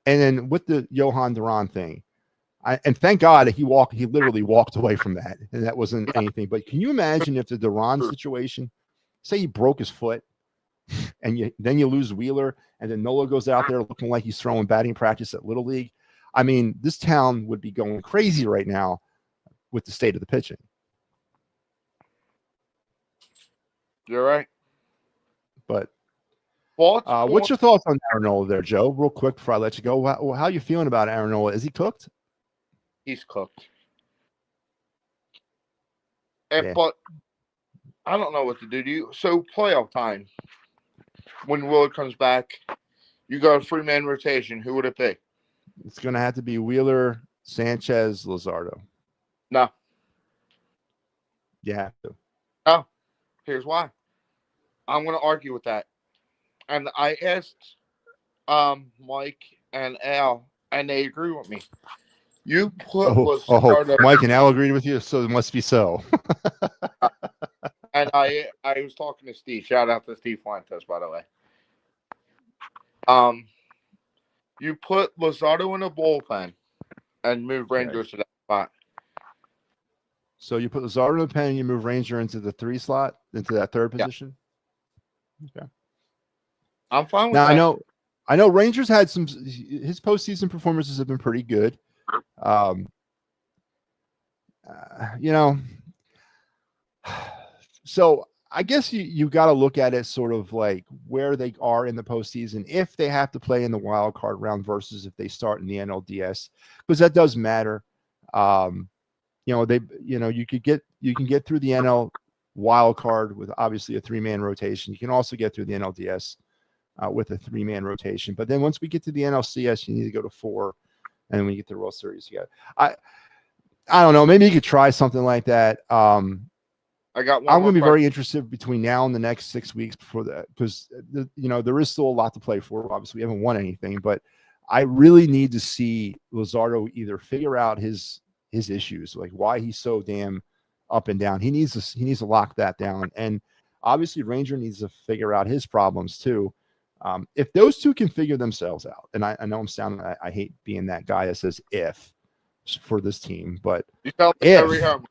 S2: And then with the Johan Duran thing, and thank God that he literally walked away from that, and that wasn't anything. But can you imagine if the Duran situation, say he broke his foot, and then you lose Wheeler, and then Nola goes out there looking like he's throwing batting practice at Little League? I mean, this town would be going crazy right now with the state of the pitching.
S1: You're right.
S2: But
S1: Thoughts?
S2: what's your thoughts on Aaron Nola there, Joe? Real quick before I let you go, how are you feeling about Aaron Nola? Is he cooked?
S1: He's cooked. But I don't know what to do. So playoff time, when Wheeler comes back, you got a 3-man rotation. Who would it be?
S2: It's going to have to be Wheeler, Sanchez, Luzardo.
S1: No.
S2: You have to.
S1: No. Here's why. I'm going to argue with that. And I asked Mike and Al, and they agree with me. You put Luzardo.
S2: Mike and Al agreed with you, so it must be so.
S1: And I was talking to Steve. Shout out to Steve Fuentes, by the way. You put Luzardo in a bullpen and move Rangers to that spot.
S2: So you put Luzardo in the pen and you move Ranger into the 3 slot, into that 3rd position? Okay.
S1: I'm fine with
S2: now,
S1: that.
S2: I know Rangers had his postseason performances have been pretty good. So I guess you got to look at it sort of like where they are in the postseason, if they have to play in the wild card round versus if they start in the NLDS, because that does matter. You can get through the NL wild card with obviously a 3-man rotation. You can also get through the NLDS with a 3-man rotation. But then once we get to the NLCS, you need to go to 4, and then when you get to the World Series, I don't know. Maybe you could try something like that. I'm going to be very interested between now and the next 6 weeks before that, because there is still a lot to play for. Obviously, we haven't won anything, but I really need to see Luzardo either figure out his issues, like why he's so damn up and down. He needs to lock that down, and obviously Ranger needs to figure out his problems too. If those two can figure themselves out, and I know I hate being that guy that says if for this team, but
S1: you sound like every homer.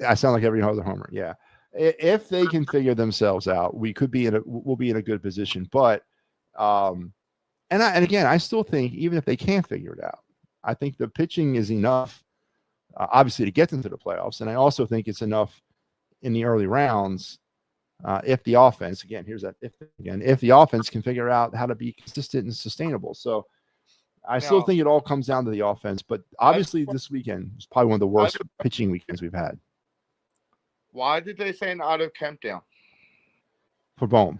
S2: I sound like every other homer. Yeah. If they can figure themselves out, we'll be in a good position. But, and again, I still think even if they can't figure it out, I think the pitching is enough, obviously, to get into the playoffs. And I also think it's enough in the early rounds. If the offense, again, if the offense can figure out how to be consistent and sustainable. So I still think it all comes down to the offense, but obviously this weekend is probably one of the worst pitching weekends we've had.
S1: Why did they send Otto Kemp down?
S2: For Bohm.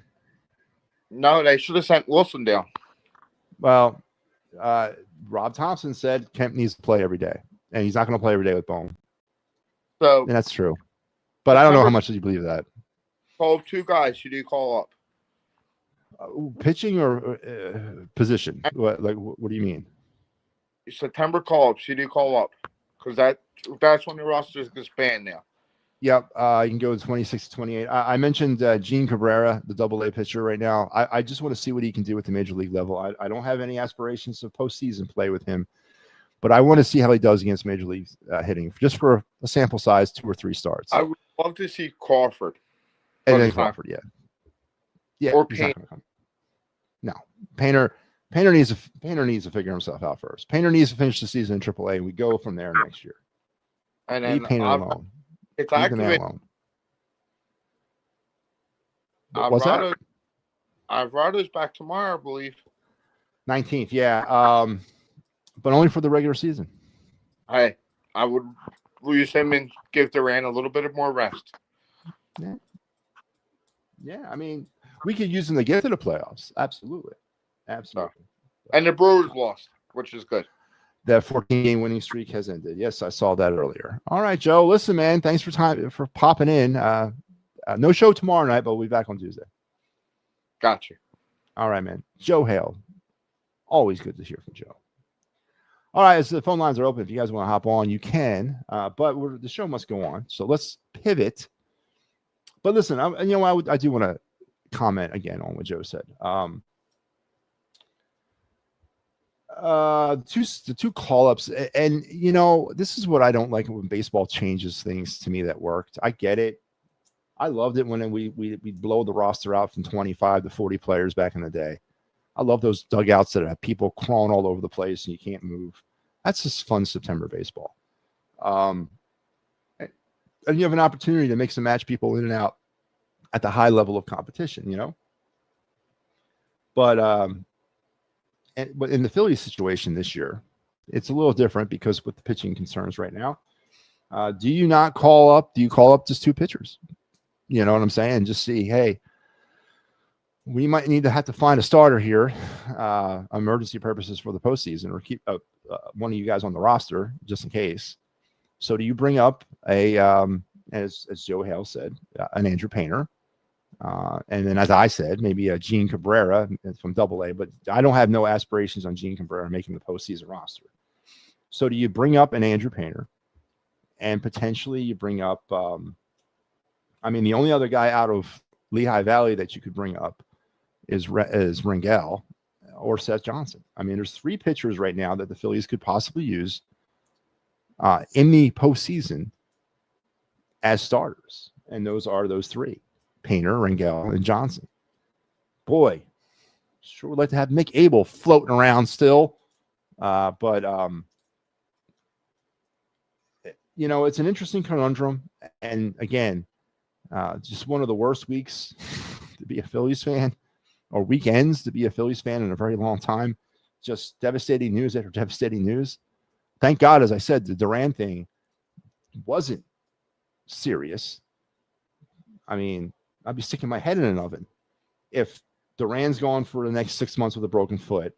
S1: No, they should have sent Wilson down.
S2: Well, Rob Thompson said Kemp needs to play every day, and he's not going to play every day with Bohm.
S1: So
S2: and that's true. But I don't know how much you believe that.
S1: Call 2 guys. Who do you call up?
S2: Pitching or position? What do you mean?
S1: September call-ups. Who do you call up? Because that's when the roster is expand now.
S2: Yep, you can go 26 to 28. I mentioned Gene Cabrera, the AA pitcher right now. I just want to see what he can do at the major league level. I don't have any aspirations of postseason play with him, but I want to see how he does against major league hitting, just for a sample size, 2 or 3 starts.
S1: I would love to see Crawford.
S2: And then Crawford, yeah.
S1: Or Painter.
S2: No, Painter needs to figure himself out first. Painter needs to finish the season in AAA, and we go from there next year.
S1: And then
S2: Painter alone.
S1: It's activated.
S2: What's that?
S1: Alvarado's back tomorrow, I believe.
S2: 19th, yeah. But only for the regular season.
S1: Hey, I would use him and give Duran a little bit of more rest.
S2: Yeah, I mean, we could use him to get to the playoffs. Absolutely.
S1: And the Brewers lost, which is good.
S2: That 14-game winning streak has ended. Yes, I saw that earlier. All right, Joe. Listen, man, thanks for popping in. No show tomorrow night, but we'll be back on Tuesday.
S1: Got you.
S2: All right, man. Joe Hale. Always good to hear from Joe. All right, so the phone lines are open. If you guys want to hop on, you can. But the show must go on. So let's pivot. But listen, I do want to comment again on what Joe said. The two call-ups, and this is what I don't like when baseball changes things to me that worked. I get it. I loved it when we blow the roster out from 25 to 40 players back in the day. I love those dugouts that have people crawling all over the place and you can't move. That's just fun September baseball. And you have an opportunity to mix and match people in and out at the high level of competition, But in the Phillies situation this year, it's a little different because with the pitching concerns right now, do you call up just two pitchers? You know what I'm saying? Just see, hey, we might need to have to find a starter here, emergency purposes for the postseason, or keep one of you guys on the roster just in case. So do you bring up as Joe Hale said, an Andrew Painter, and then as I said, maybe a Gene Cabrera from Double-A, but I don't have no aspirations on Gene Cabrera making the postseason roster. So do you bring up an Andrew Painter, and potentially you bring up, the only other guy out of Lehigh Valley that you could bring up is Rangel or Seth Johnson. There's three pitchers right now that the Phillies could possibly use in the postseason as starters, and those are those three: Painter, Rangel, and Johnson. Boy, sure would like to have Mick Abel floating around still, but it's an interesting conundrum, and again, just one of the worst weeks to be a Phillies fan, or weekends to be a Phillies fan in a very long time. Just devastating news after devastating news. Thank God, as I said, the Duran thing wasn't serious. I'd be sticking my head in an oven if Duran's gone for the next 6 months with a broken foot,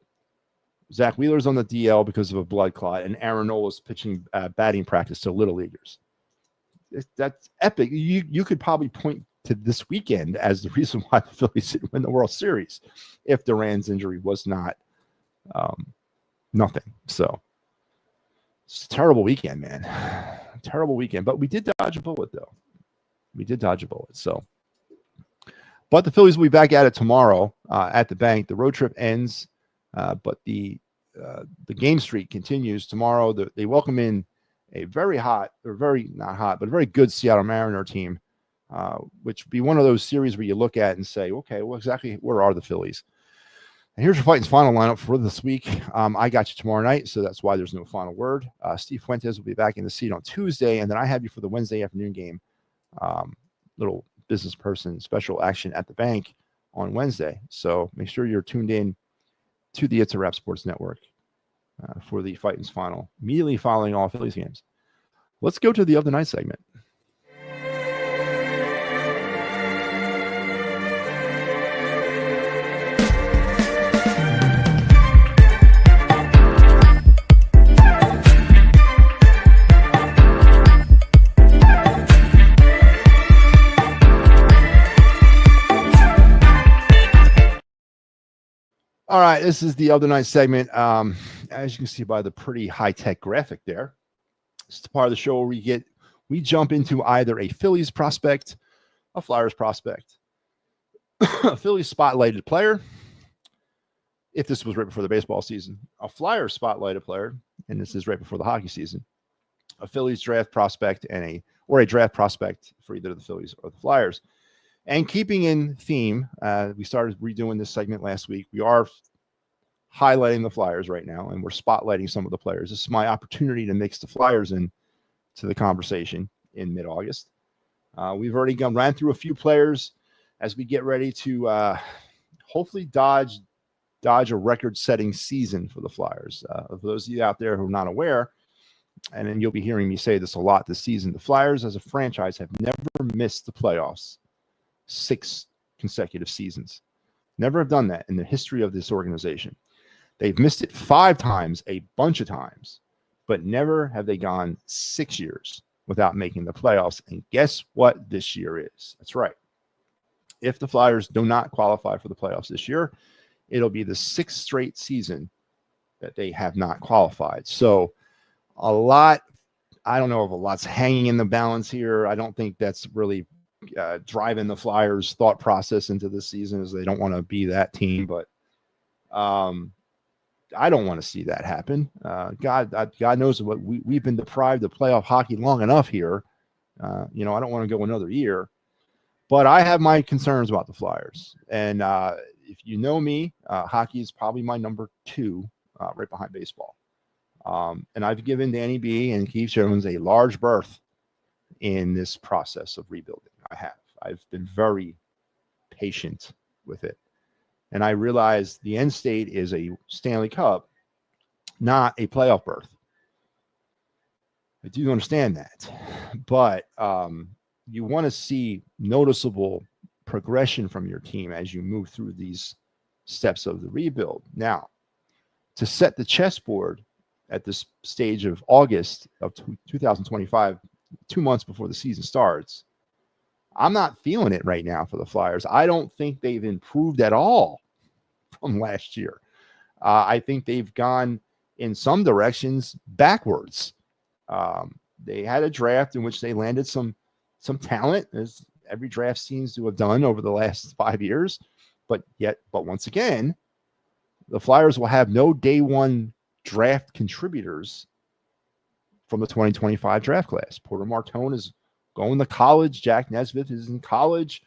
S2: Zach Wheeler's on the DL because of a blood clot, and Aaron Nola's pitching batting practice to little leaguers. That's epic. You could probably point to this weekend as the reason why the Phillies didn't win the World Series if Duran's injury was not nothing. So it's a terrible weekend, man. Terrible weekend. But we did dodge a bullet, though. We did dodge a bullet. So, but the Phillies will be back at it tomorrow at the bank. The road trip ends, but the game streak continues tomorrow. They welcome in a very hot, or very not hot, but a very good Seattle Mariner team, which would be one of those series where you look at and say, okay, well, exactly where are the Phillies? And here's your Fighting's final lineup for this week. I got you tomorrow night, so that's why there's no final word. Steve Fuentes will be back in the seat on Tuesday, and then I have you for the Wednesday afternoon game. Little business person special action at the bank on Wednesday. So make sure you're tuned in to the It's a Wrap Sports Network for the Fighting's final, immediately following all Phillies games. Let's go to the Of the Night segment. All right, this is the Of the Night segment. As you can see by the pretty high-tech graphic there, it's the part of the show where we jump into either a Phillies prospect, a Flyers prospect, a Phillies spotlighted player, if this was right before the baseball season, a Flyers spotlighted player, and this is right before the hockey season, a Phillies draft prospect, or a draft prospect for either the Phillies or the Flyers. And keeping in theme, we started redoing this segment last week. We are highlighting the Flyers right now, and we're spotlighting some of the players. This is my opportunity to mix the Flyers in to the conversation in mid-August. We've already ran through a few players as we get ready to hopefully dodge a record-setting season for the Flyers. For those of you out there who are not aware, and then you'll be hearing me say this a lot this season, the Flyers as a franchise have never missed the playoffs 6 consecutive seasons. Never have done that in the history of this organization. They've missed it 5 times, a bunch of times, but never have they gone 6 years without making the playoffs. And guess what this year is? That's right. If the Flyers do not qualify for the playoffs this year, it'll be the 6th straight season that they have not qualified. So a lot, I don't know if a lot's hanging in the balance here. I don't think that's really driving the Flyers' thought process into this season, as they don't want to be that team. But I don't want to see that happen. God knows what we've been deprived of playoff hockey long enough here. I don't want to go another year, but I have my concerns about the Flyers. And if you know me, hockey is probably my number 2, right behind baseball. And I've given Danny B and Keith Jones a large berth in this process of rebuilding. I've been very patient with it. And I realize the end state is a Stanley Cup, not a playoff berth. I do understand that. But you want to see noticeable progression from your team as you move through these steps of the rebuild. Now, to set the chessboard at this stage of August of 2025, 2 months before the season starts, I'm not feeling it right now for the Flyers. I don't think they've improved at all from last year. I think they've gone in some directions backwards. They had a draft in which they landed some talent, as every draft seems to have done over the last 5 years. But once again, the Flyers will have no day one draft contributors from the 2025 draft class. Porter Martone is going to college. Jack Nesmith is in college.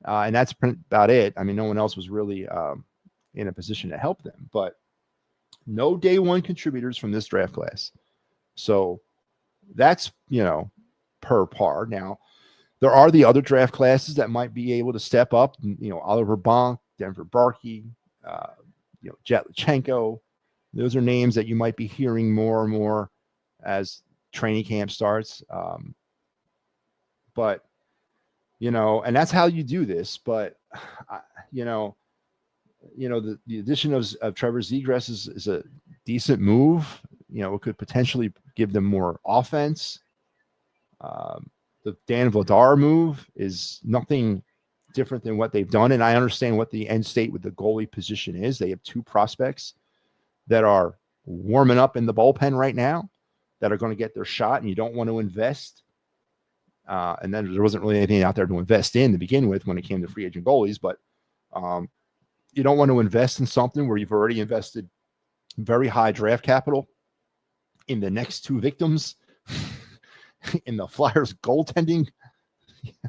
S2: And that's about it. I mean, no one else was really in a position to help them. But no day one contributors from this draft class. So that's, per par. Now, there are the other draft classes that might be able to step up. Oliver Bonk, Denver Barkey, Jetlachenko. Those are names that you might be hearing more and more as training camp starts. But, and that's how you do this. But, the addition of Trevor Zegras is a decent move. It could potentially give them more offense. The Dan Vladar move is nothing different than what they've done. And I understand what the end state with the goalie position is. They have 2 prospects that are warming up in the bullpen right now that are going to get their shot, and you don't want to invest. And then there wasn't really anything out there to invest in to begin with when it came to free agent goalies, but you don't want to invest in something where you've already invested very high draft capital in the next 2 victims in the Flyers goaltending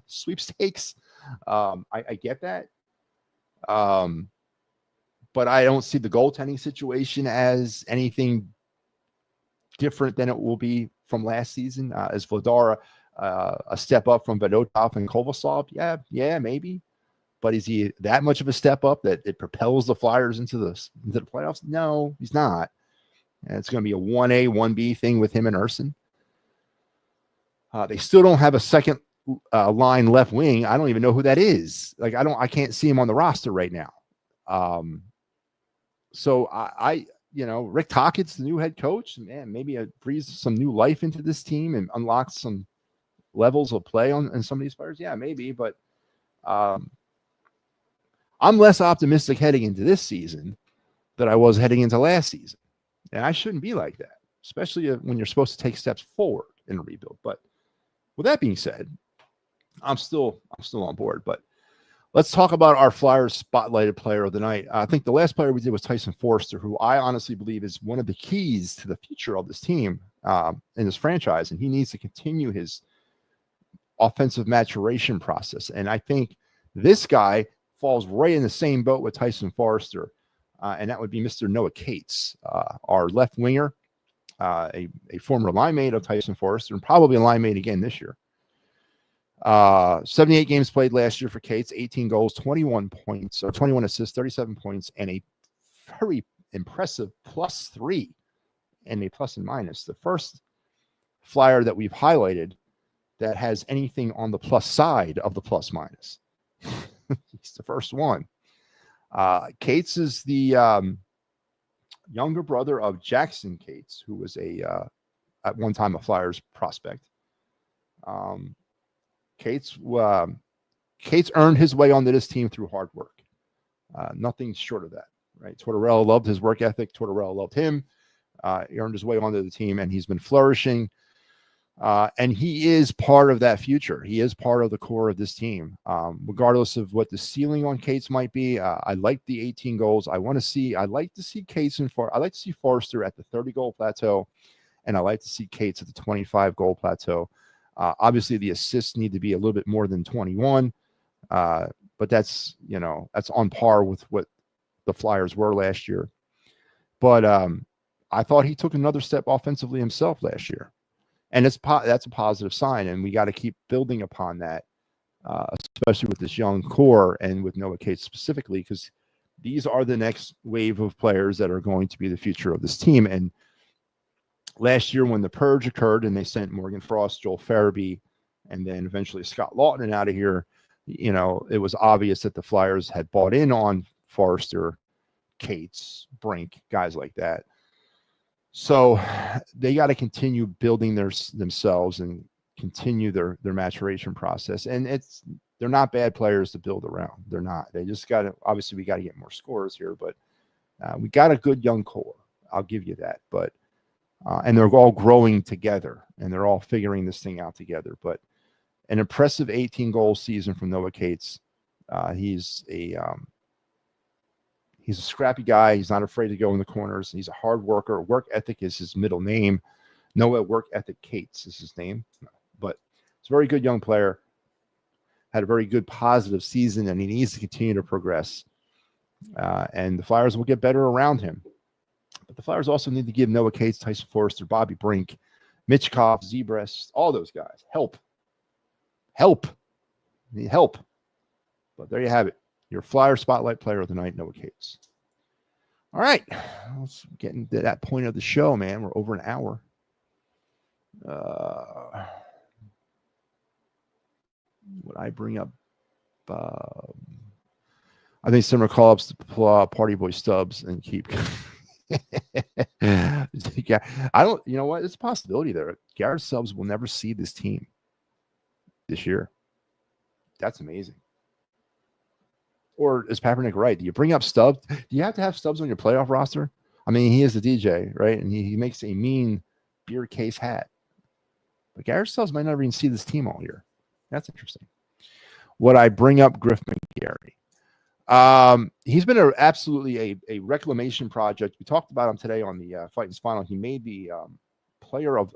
S2: sweepstakes. I get that. But I don't see the goaltending situation as anything different than it will be from last season. Is Vladar a step up from Vadotov and Kovasov? Yeah, maybe. But is he that much of a step up that it propels the Flyers into the playoffs? No, he's not. And it's going to be a 1A, 1B thing with him and Urson. They still don't have a second line left wing. I don't even know who that is. I can't see him on the roster right now. So Rick Tockett's the new head coach. Man, maybe it breathes some new life into this team and unlocks some levels of play on some of these players. Yeah, maybe, but I'm less optimistic heading into this season than I was heading into last season. And I shouldn't be like that, especially when you're supposed to take steps forward in a rebuild. But with that being said, I'm still on board. But let's talk about our Flyers spotlighted player of the night. I think the last player we did was Tyson Forster, who I honestly believe is one of the keys to the future of this team in this franchise. And he needs to continue his offensive maturation process. And I think this guy falls right in the same boat with Tyson Forster. And that would be Mr. Noah Cates, our left winger, a former line mate of Tyson Forster, and probably a line mate again this year. 78 games played last year for Cates, 18 goals, 21 points, or 21 assists, 37 points, and a very impressive +3 and a plus and minus. The first Flyer that we've highlighted that has anything on the plus side of the plus minus. He's the first one. Cates is the younger brother of Jackson Cates, who was at one time a Flyers prospect. Cates earned his way onto this team through hard work. Nothing short of that, right? Tortorella loved his work ethic. Tortorella loved him. He earned his way onto the team, and he's been flourishing. And he is part of that future. He is part of the core of this team, regardless of what the ceiling on Cates might be. I like the 18 goals. I'd like to see Cates I'd like to see Forrester at the 30 goal plateau, and I like to see Cates at the 25 goal plateau. Obviously, the assists need to be a little bit more than 21, but that's on par with what the Flyers were last year. But I thought he took another step offensively himself last year. And that's a positive sign, and we got to keep building upon that, especially with this young core and with Noah Cates specifically, because these are the next wave of players that are going to be the future of this team. And last year, when the purge occurred and they sent Morgan Frost, Joel Farabee, and then eventually Scott Lawton out of here, it was obvious that the Flyers had bought in on Forrester, Cates, Brink, guys like that. So they got to continue building themselves and continue their maturation process. And they're not bad players to build around. They're not. They just got to, obviously we got to get more scorers here, but we got a good young core. I'll give you that. But and they're all growing together and they're all figuring this thing out together. But an impressive 18-goal season from Noah Cates. He's a scrappy guy. He's not afraid to go in the corners. He's a hard worker. Work ethic is his middle name. Noah Work Ethic Cates is his name. But he's a very good young player. Had a very good positive season, and he needs to continue to progress. And the Flyers will get better around him. But the Flyers also need to give Noah Cates, Tyson Forrester, Bobby Brink, Mitch Koff, Zebres, all those guys help. Help. Need help. But there you have it. Your Flyer Spotlight Player of the Night, Noah Cates. All right. Let's get into that point of the show, man. We're over an hour. Would I bring up? I think some call ups to Party Boy Stubbs and keep. Yeah, I don't. You know what? It's a possibility there. Garrett Stubbs will never see this team this year. That's amazing. Or is Papernick right? Do you bring up Stubbs? Do you have to have Stubbs on your playoff roster? I mean, he is the DJ, right? And he makes a mean beer case hat. But Garrett Stubbs might never even see this team all year. That's interesting. Would I bring up Griff McGarry? He's been absolutely a reclamation project. We talked about him today on the Fighting's Final. He made the pitcher of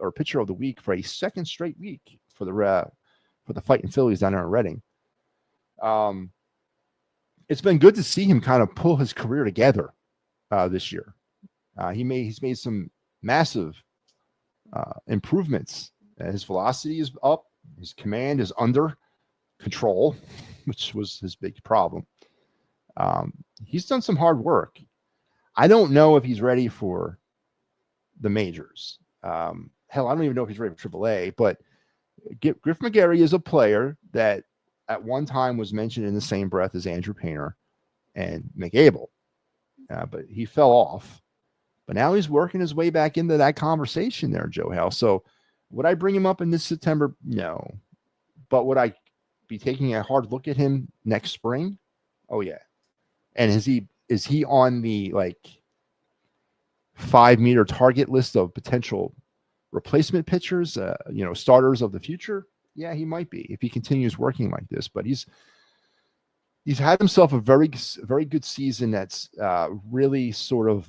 S2: the week for a second straight week for the Fighting Phillies down there in Reading. It's been good to see him kind of pull his career together this year. He's made some massive improvements. His velocity is up. His command is under control, which was his big problem. He's done some hard work. I don't know if he's ready for the majors. Hell, I don't even know if he's ready for AAA, but Griff McGarry is a player that at one time was mentioned in the same breath as Andrew Painter and McAble, but he fell off. But now he's working his way back into that conversation there, Joe Hale. So would I bring him up in this September? No. But would I be taking a hard look at him next spring? Oh, yeah. And is he on the 5-meter target list of potential replacement pitchers, starters of the future? Yeah, he might be if he continues working like this. But he's had himself a very, very good season that's really sort of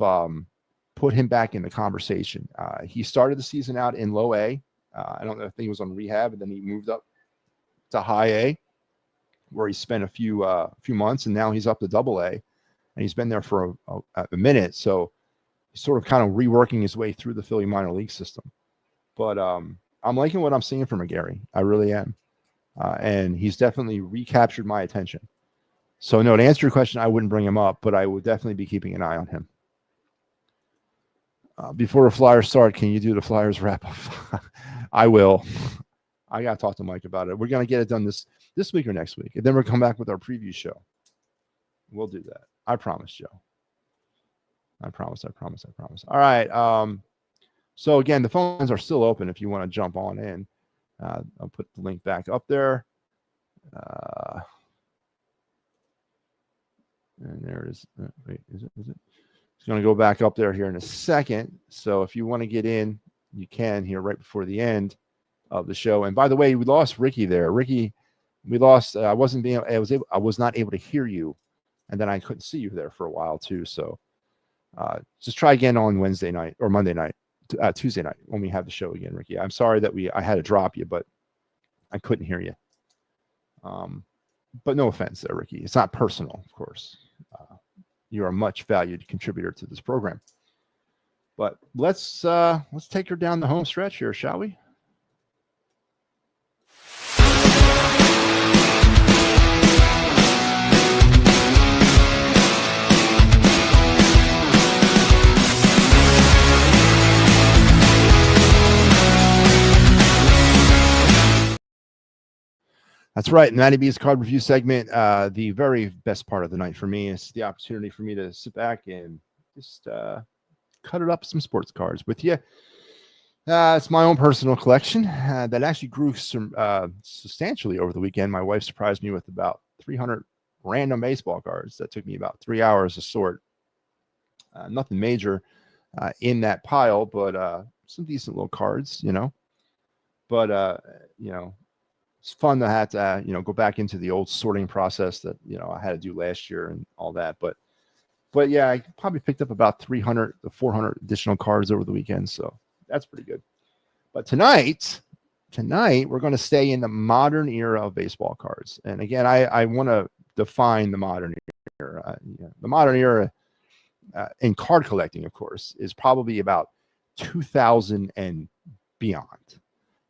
S2: put him back in the conversation. He started the season out in low A. I don't know if he was on rehab, and then he moved up to high A, where he spent a few months, and now he's up to double A, and he's been there for a minute. So he's sort of kind of reworking his way through the Philly minor league system. But I'm liking what I'm seeing from McGarry. I really am. And he's definitely recaptured my attention. So, no, to answer your question, I wouldn't bring him up, but I would definitely be keeping an eye on him. Before the Flyers start, can you do the Flyers wrap-up? I will. I got to talk to Mike about it. We're going to get it done this week or next week. And then we'll come back with our preview show. We'll do that. I promise, Joe. I promise. All right. So, again, the phones are still open if you want to jump on in. I'll put the link back up there. And there it is. Wait, is it? It's going to go back up there here in a second. So if you want to get in, you can here right before the end. of the show. And by the way, we lost Ricky there. Ricky, we lost. I was not able to hear you, and then I couldn't see you there for a while too. So just try again on Wednesday night or Monday night, Tuesday night when we have the show again, Ricky. I'm sorry that I had to drop you, but I couldn't hear you. But no offense there, Ricky. It's not personal, of course. You're a much valued contributor to this program. But let's take her down the home stretch here, shall we? That's right. MattyB's card review segment, the very best part of the night for me is the opportunity for me to sit back and just cut it up some sports cards with you. It's my own personal collection that actually grew substantially over the weekend. My wife surprised me with about 300 random baseball cards. That took me about 3 hours to sort. Nothing major in that pile, but some decent little cards, you know. But, you know, it's fun to have to, go back into the old sorting process that, I had to do last year and all that. But yeah, I probably picked up about 300 to 400 additional cards over the weekend. So that's pretty good. But tonight we're going to stay in the modern era of baseball cards. And again, I want to define the modern era. The modern era in card collecting, of course, is probably about 2000 and beyond.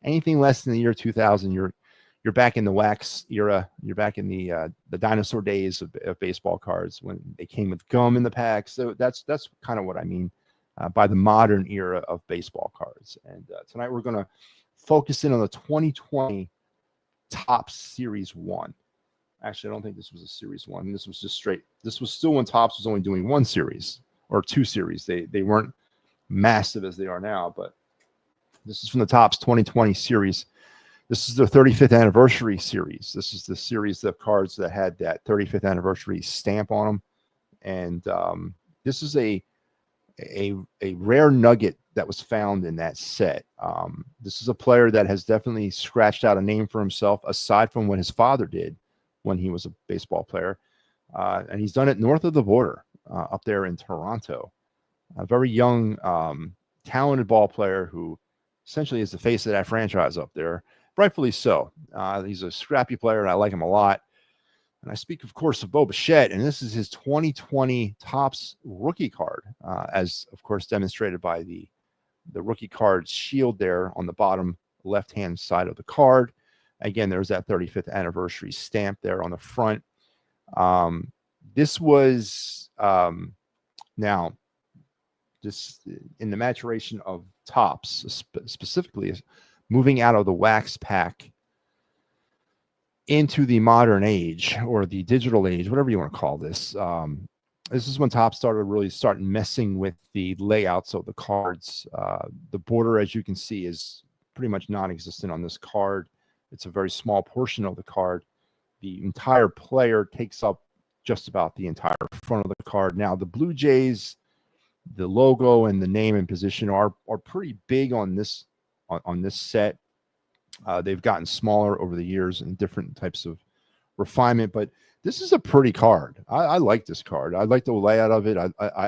S2: Anything less than the year 2000, you're back in the wax era. You're back in the dinosaur days of baseball cards when they came with gum in the pack. So that's kind of what I mean by the modern era of baseball cards. And tonight we're going to focus in on the 2020 Topps Series 1. Actually, I don't think this was a Series 1. This was just straight. This was still when Topps was only doing one series or two series. They weren't massive as they are now, but this is from the Topps 2020 series. This is the 35th anniversary series. This is the series of cards that had that 35th anniversary stamp on them. And this is a rare nugget that was found in that set. This is a player that has definitely scratched out a name for himself, aside from what his father did when he was a baseball player. And he's done it north of the border, up there in Toronto. A very young, talented ball player who essentially is the face of that franchise up there. Rightfully so. He's a scrappy player, and I like him a lot. And I speak, of course, of Bo Bichette, and this is his 2020 Topps rookie card, as, of course, demonstrated by the rookie card shield there on the bottom left-hand side of the card. Again, there's that 35th anniversary stamp there on the front. This was now this in the maturation of Topps, specifically moving out of the wax pack into the modern age or the digital age, whatever you want to call this. This is when Topps started messing with the layouts of the cards. The border, as you can see, is pretty much non-existent on this card. It's a very small portion of the card. The entire player takes up just about the entire front of the card. Now, the Blue Jays, the logo and the name and position are pretty big on this set. They've gotten smaller over the years and different types of refinement, but this is a pretty card. I like this card. I like the layout of it.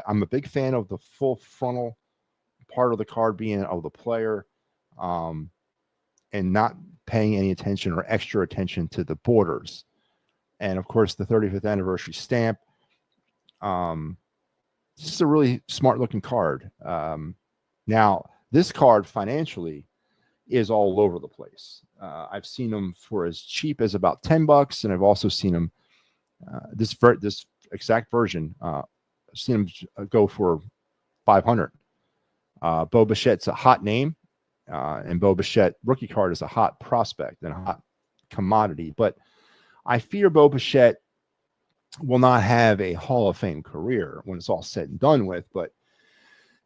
S2: I'm a big fan of the full frontal part of the card being of the player, and not paying any attention or extra attention to the borders. And of course, the 35th anniversary stamp. This is a really smart looking card. Now, this card financially is all over the place. I've seen them for as cheap as about $10, and I've also seen them this exact version. I've seen them go for $500. Bo Bichette's a hot name, and Bo Bichette rookie card is a hot prospect and a hot commodity. But I fear Bo Bichette will not have a Hall of Fame career when it's all said and done with. But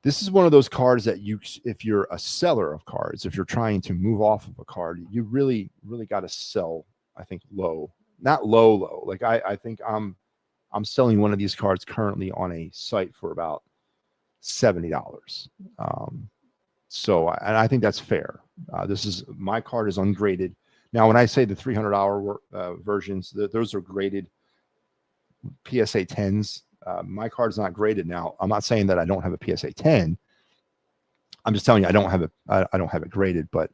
S2: this is one of those cards that if you're a seller of cards, if you're trying to move off of a card, you really, really got to sell, I think, low. Not low. Like I think I'm selling one of these cards currently on a site for about $70. So, and I think that's fair. This is my card is ungraded. Now, when I say the $300 versions, those are graded PSA 10s. My card's not graded. Now, I'm not saying that I don't have a PSA 10. I'm just telling you I don't have it. I don't have it graded. But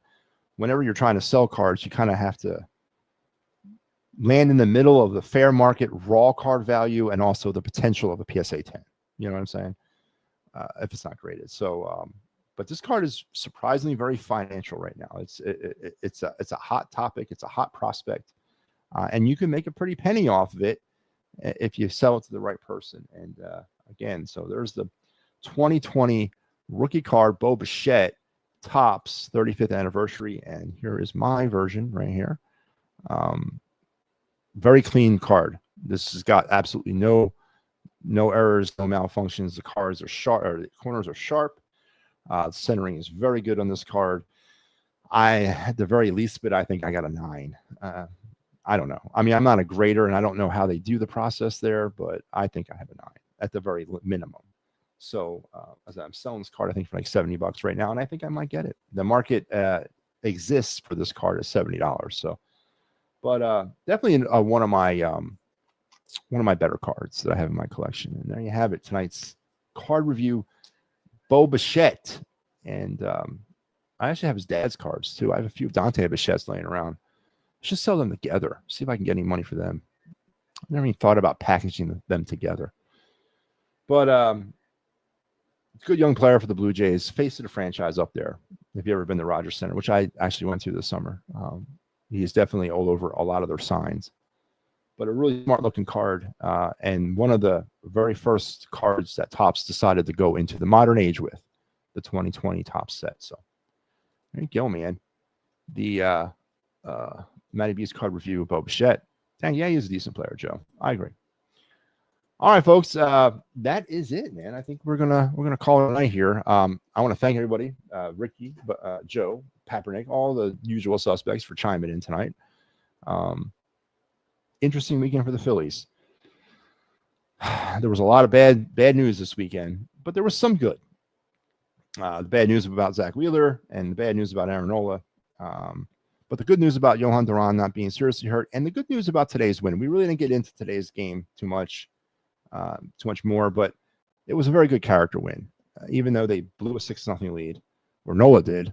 S2: whenever you're trying to sell cards, you kind of have to land in the middle of the fair market raw card value and also the potential of a PSA 10. You know what I'm saying? If it's not graded. So, but this card is surprisingly very financial right now. It's a hot topic. It's a hot prospect, and you can make a pretty penny off of it if you sell it to the right person. And again, so there's the 2020 rookie card, Bo Bichette, Topps 35th anniversary, and here is my version right here. Very clean card. This has got absolutely no errors, no malfunctions. The cards are sharp, or the corners are sharp. Centering is very good on this card. At the very least bit, I think I got a 9. I don't know. I mean, I'm not a grader, and I don't know how they do the process there, but I think I have a 9 at the very minimum. So as I'm selling this card, I think for like $70 right now, and I think I might get it. The market exists for this card at $70. So, but definitely one of my better cards that I have in my collection. And there you have it. Tonight's card review, Bo Bichette. And I actually have his dad's cards too. I have a few Dante Bichette's laying around. I should sell them together. See if I can get any money for them. I never even thought about packaging them together. But good young player for the Blue Jays. Face of the franchise up there. If you've ever been to Rogers Center, which I actually went to this summer. He's definitely all over a lot of their signs. But a really smart-looking card, and one of the very first cards that Topps decided to go into the modern age with, the 2020 Topps set. So there you go, man. The MattyB's card review of Bo Bichette. Dang, yeah, he's a decent player, Joe. I agree. All right, folks, that is it, man. I think we're gonna call it a night here. I want to thank everybody, Ricky, Joe, Papernick, all the usual suspects for chiming in tonight. Interesting weekend for the Phillies. There was a lot of bad news this weekend, but there was some good. The bad news about Zach Wheeler and the bad news about Aaron Nola. But the good news about Johan Duran not being seriously hurt, and the good news about today's win. We really didn't get into today's game too much more, but it was a very good character win. Even though they blew a 6-0 lead, or Nola did,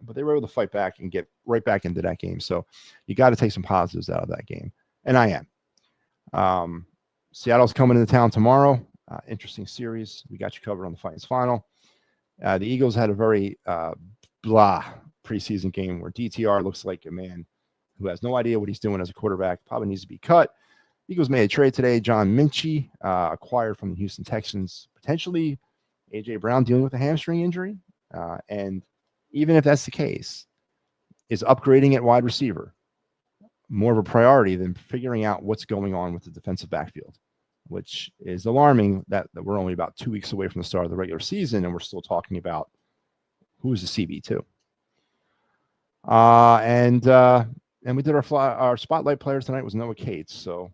S2: but they were able to fight back and get right back into that game. So you got to take some positives out of that game. And I am. Seattle's coming into town tomorrow. Interesting series. We got you covered on the Titans final. The Eagles had a very blah preseason game where DTR looks like a man who has no idea what he's doing as a quarterback. Probably needs to be cut. Eagles made a trade today. John Minchie, acquired from the Houston Texans. Potentially A.J. Brown dealing with a hamstring injury. And even if that's the case, is upgrading at wide receiver more of a priority than figuring out what's going on with the defensive backfield, which is alarming that we're only about 2 weeks away from the start of the regular season, and we're still talking about who's the CB2. And we did our spotlight players tonight was Noah Cates. So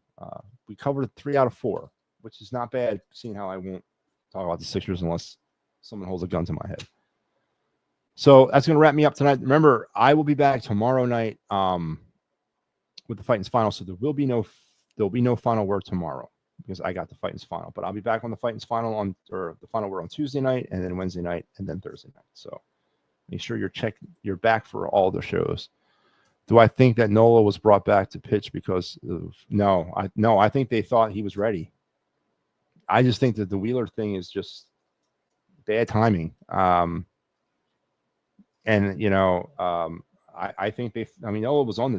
S2: we covered 3 out of 4, which is not bad, seeing how I won't talk about the Sixers unless someone holds a gun to my head. So that's going to wrap me up tonight. Remember, I will be back tomorrow night with the Titans final. So there'll be no final word tomorrow because I got the Titans final. But I'll be back on the Titans final or the final word on Tuesday night, and then Wednesday night, and then Thursday night. So make sure you're back for all the shows. Do I think that Nola was brought back to pitch because of no? I think they thought he was ready. I just think that the Wheeler thing is just bad timing. I think Nola was on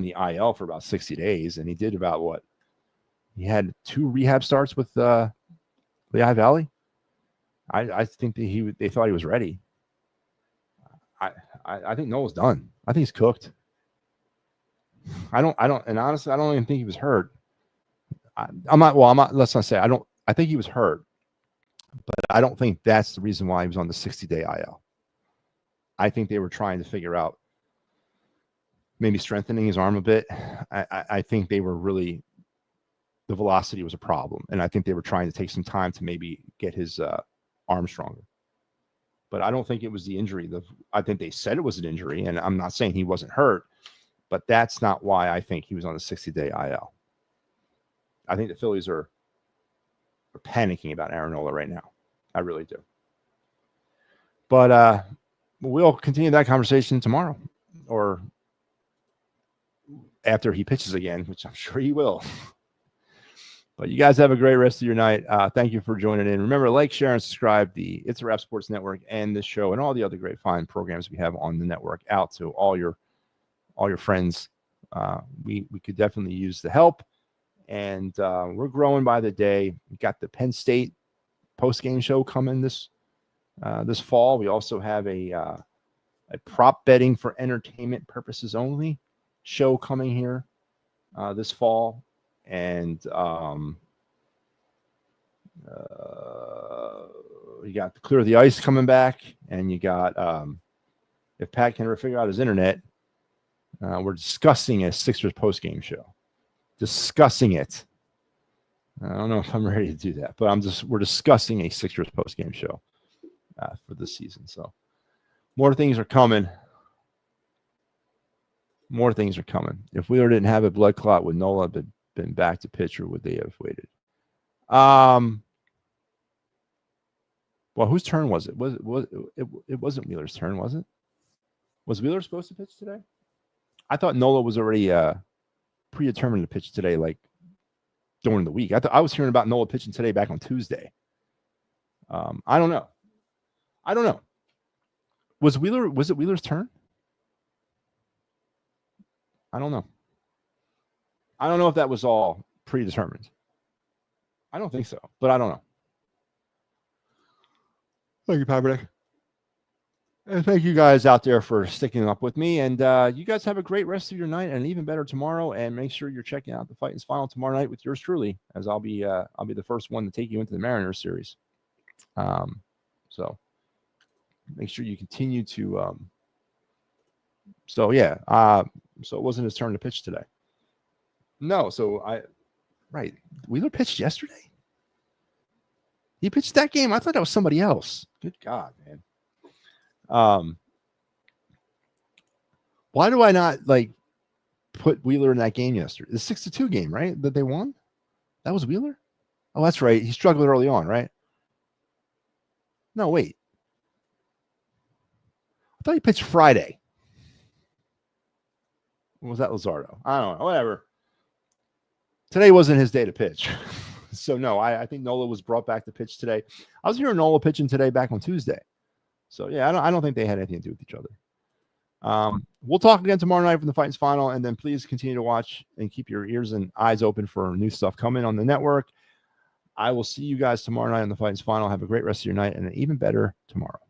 S2: the IL for about 60 days, and he did about what? He had 2 rehab starts with Lehigh Valley. I think that they thought he was ready. I think Nola's done. I think he's cooked. And honestly, I don't even think he was hurt. Let's not say I think he was hurt, but I don't think that's the reason why he was on the 60-day IL. I think they were trying to figure out maybe strengthening his arm a bit. I think they were really, the velocity was a problem. And I think they were trying to take some time to maybe get his arm stronger. but I don't think it was the injury. I think they said it was an injury, and I'm not saying he wasn't hurt, but that's not why I think he was on the 60-day IL. I think the Phillies are panicking about Aaron Nola right now. I really do. But we'll continue that conversation tomorrow or after he pitches again, which I'm sure he will. But you guys have a great rest of your night. Thank you for joining in. Remember to like, share, and subscribe the It's a Wrap Sports Network and this show and all the other great fine programs we have on the network out to all your friends. We could definitely use the help. And we're growing by the day. We got the Penn State post-game show coming this fall. We also have a prop betting for entertainment purposes only show coming here this fall. And you got the Clear the Ice coming back, and you got if Pat can ever figure out his internet, we're discussing a Sixers post-game show. Discussing it. I don't know if I'm ready to do that, but we're discussing a Sixers post-game show for this season. So more things are coming. More things are coming. If Wheeler didn't have a blood clot, would Nola been back to pitcher? Would they have waited? Well, whose turn was it? It wasn't Wheeler's turn, was it? Was Wheeler supposed to pitch today? I thought Nola was already predetermined to pitch today, like during the week. I was hearing about Nola pitching today back on Tuesday. I don't know. Was it Wheeler's turn? I don't know. I don't know if that was all predetermined. I don't think so, but I don't know. Thank you, Patrick. And thank you guys out there for sticking up with me. And you guys have a great rest of your night and even better tomorrow. And make sure you're checking out the Fighting's Final tomorrow night with yours truly, as I'll be the first one to take you into the Mariners series. So make sure you continue to. So it wasn't his turn to pitch today. No, right. Wheeler pitched yesterday. He pitched that game. I thought that was somebody else. Good God, man. Why do I not put Wheeler in that game yesterday? The 6-2 game, right? That they won? That was Wheeler? Oh, that's right. He struggled early on, right? No, wait. I thought he pitched Friday. Or was that Luzardo? I don't know. Whatever. Today wasn't his day to pitch. So, no, I think Nola was brought back to pitch today. I was hearing Nola pitching today back on Tuesday. So, yeah, I don't think they had anything to do with each other. We'll talk again tomorrow night from the Fighting's Final, and then please continue to watch and keep your ears and eyes open for new stuff coming on the network. I will see you guys tomorrow night on the Fighting's Final. Have a great rest of your night and an even better tomorrow.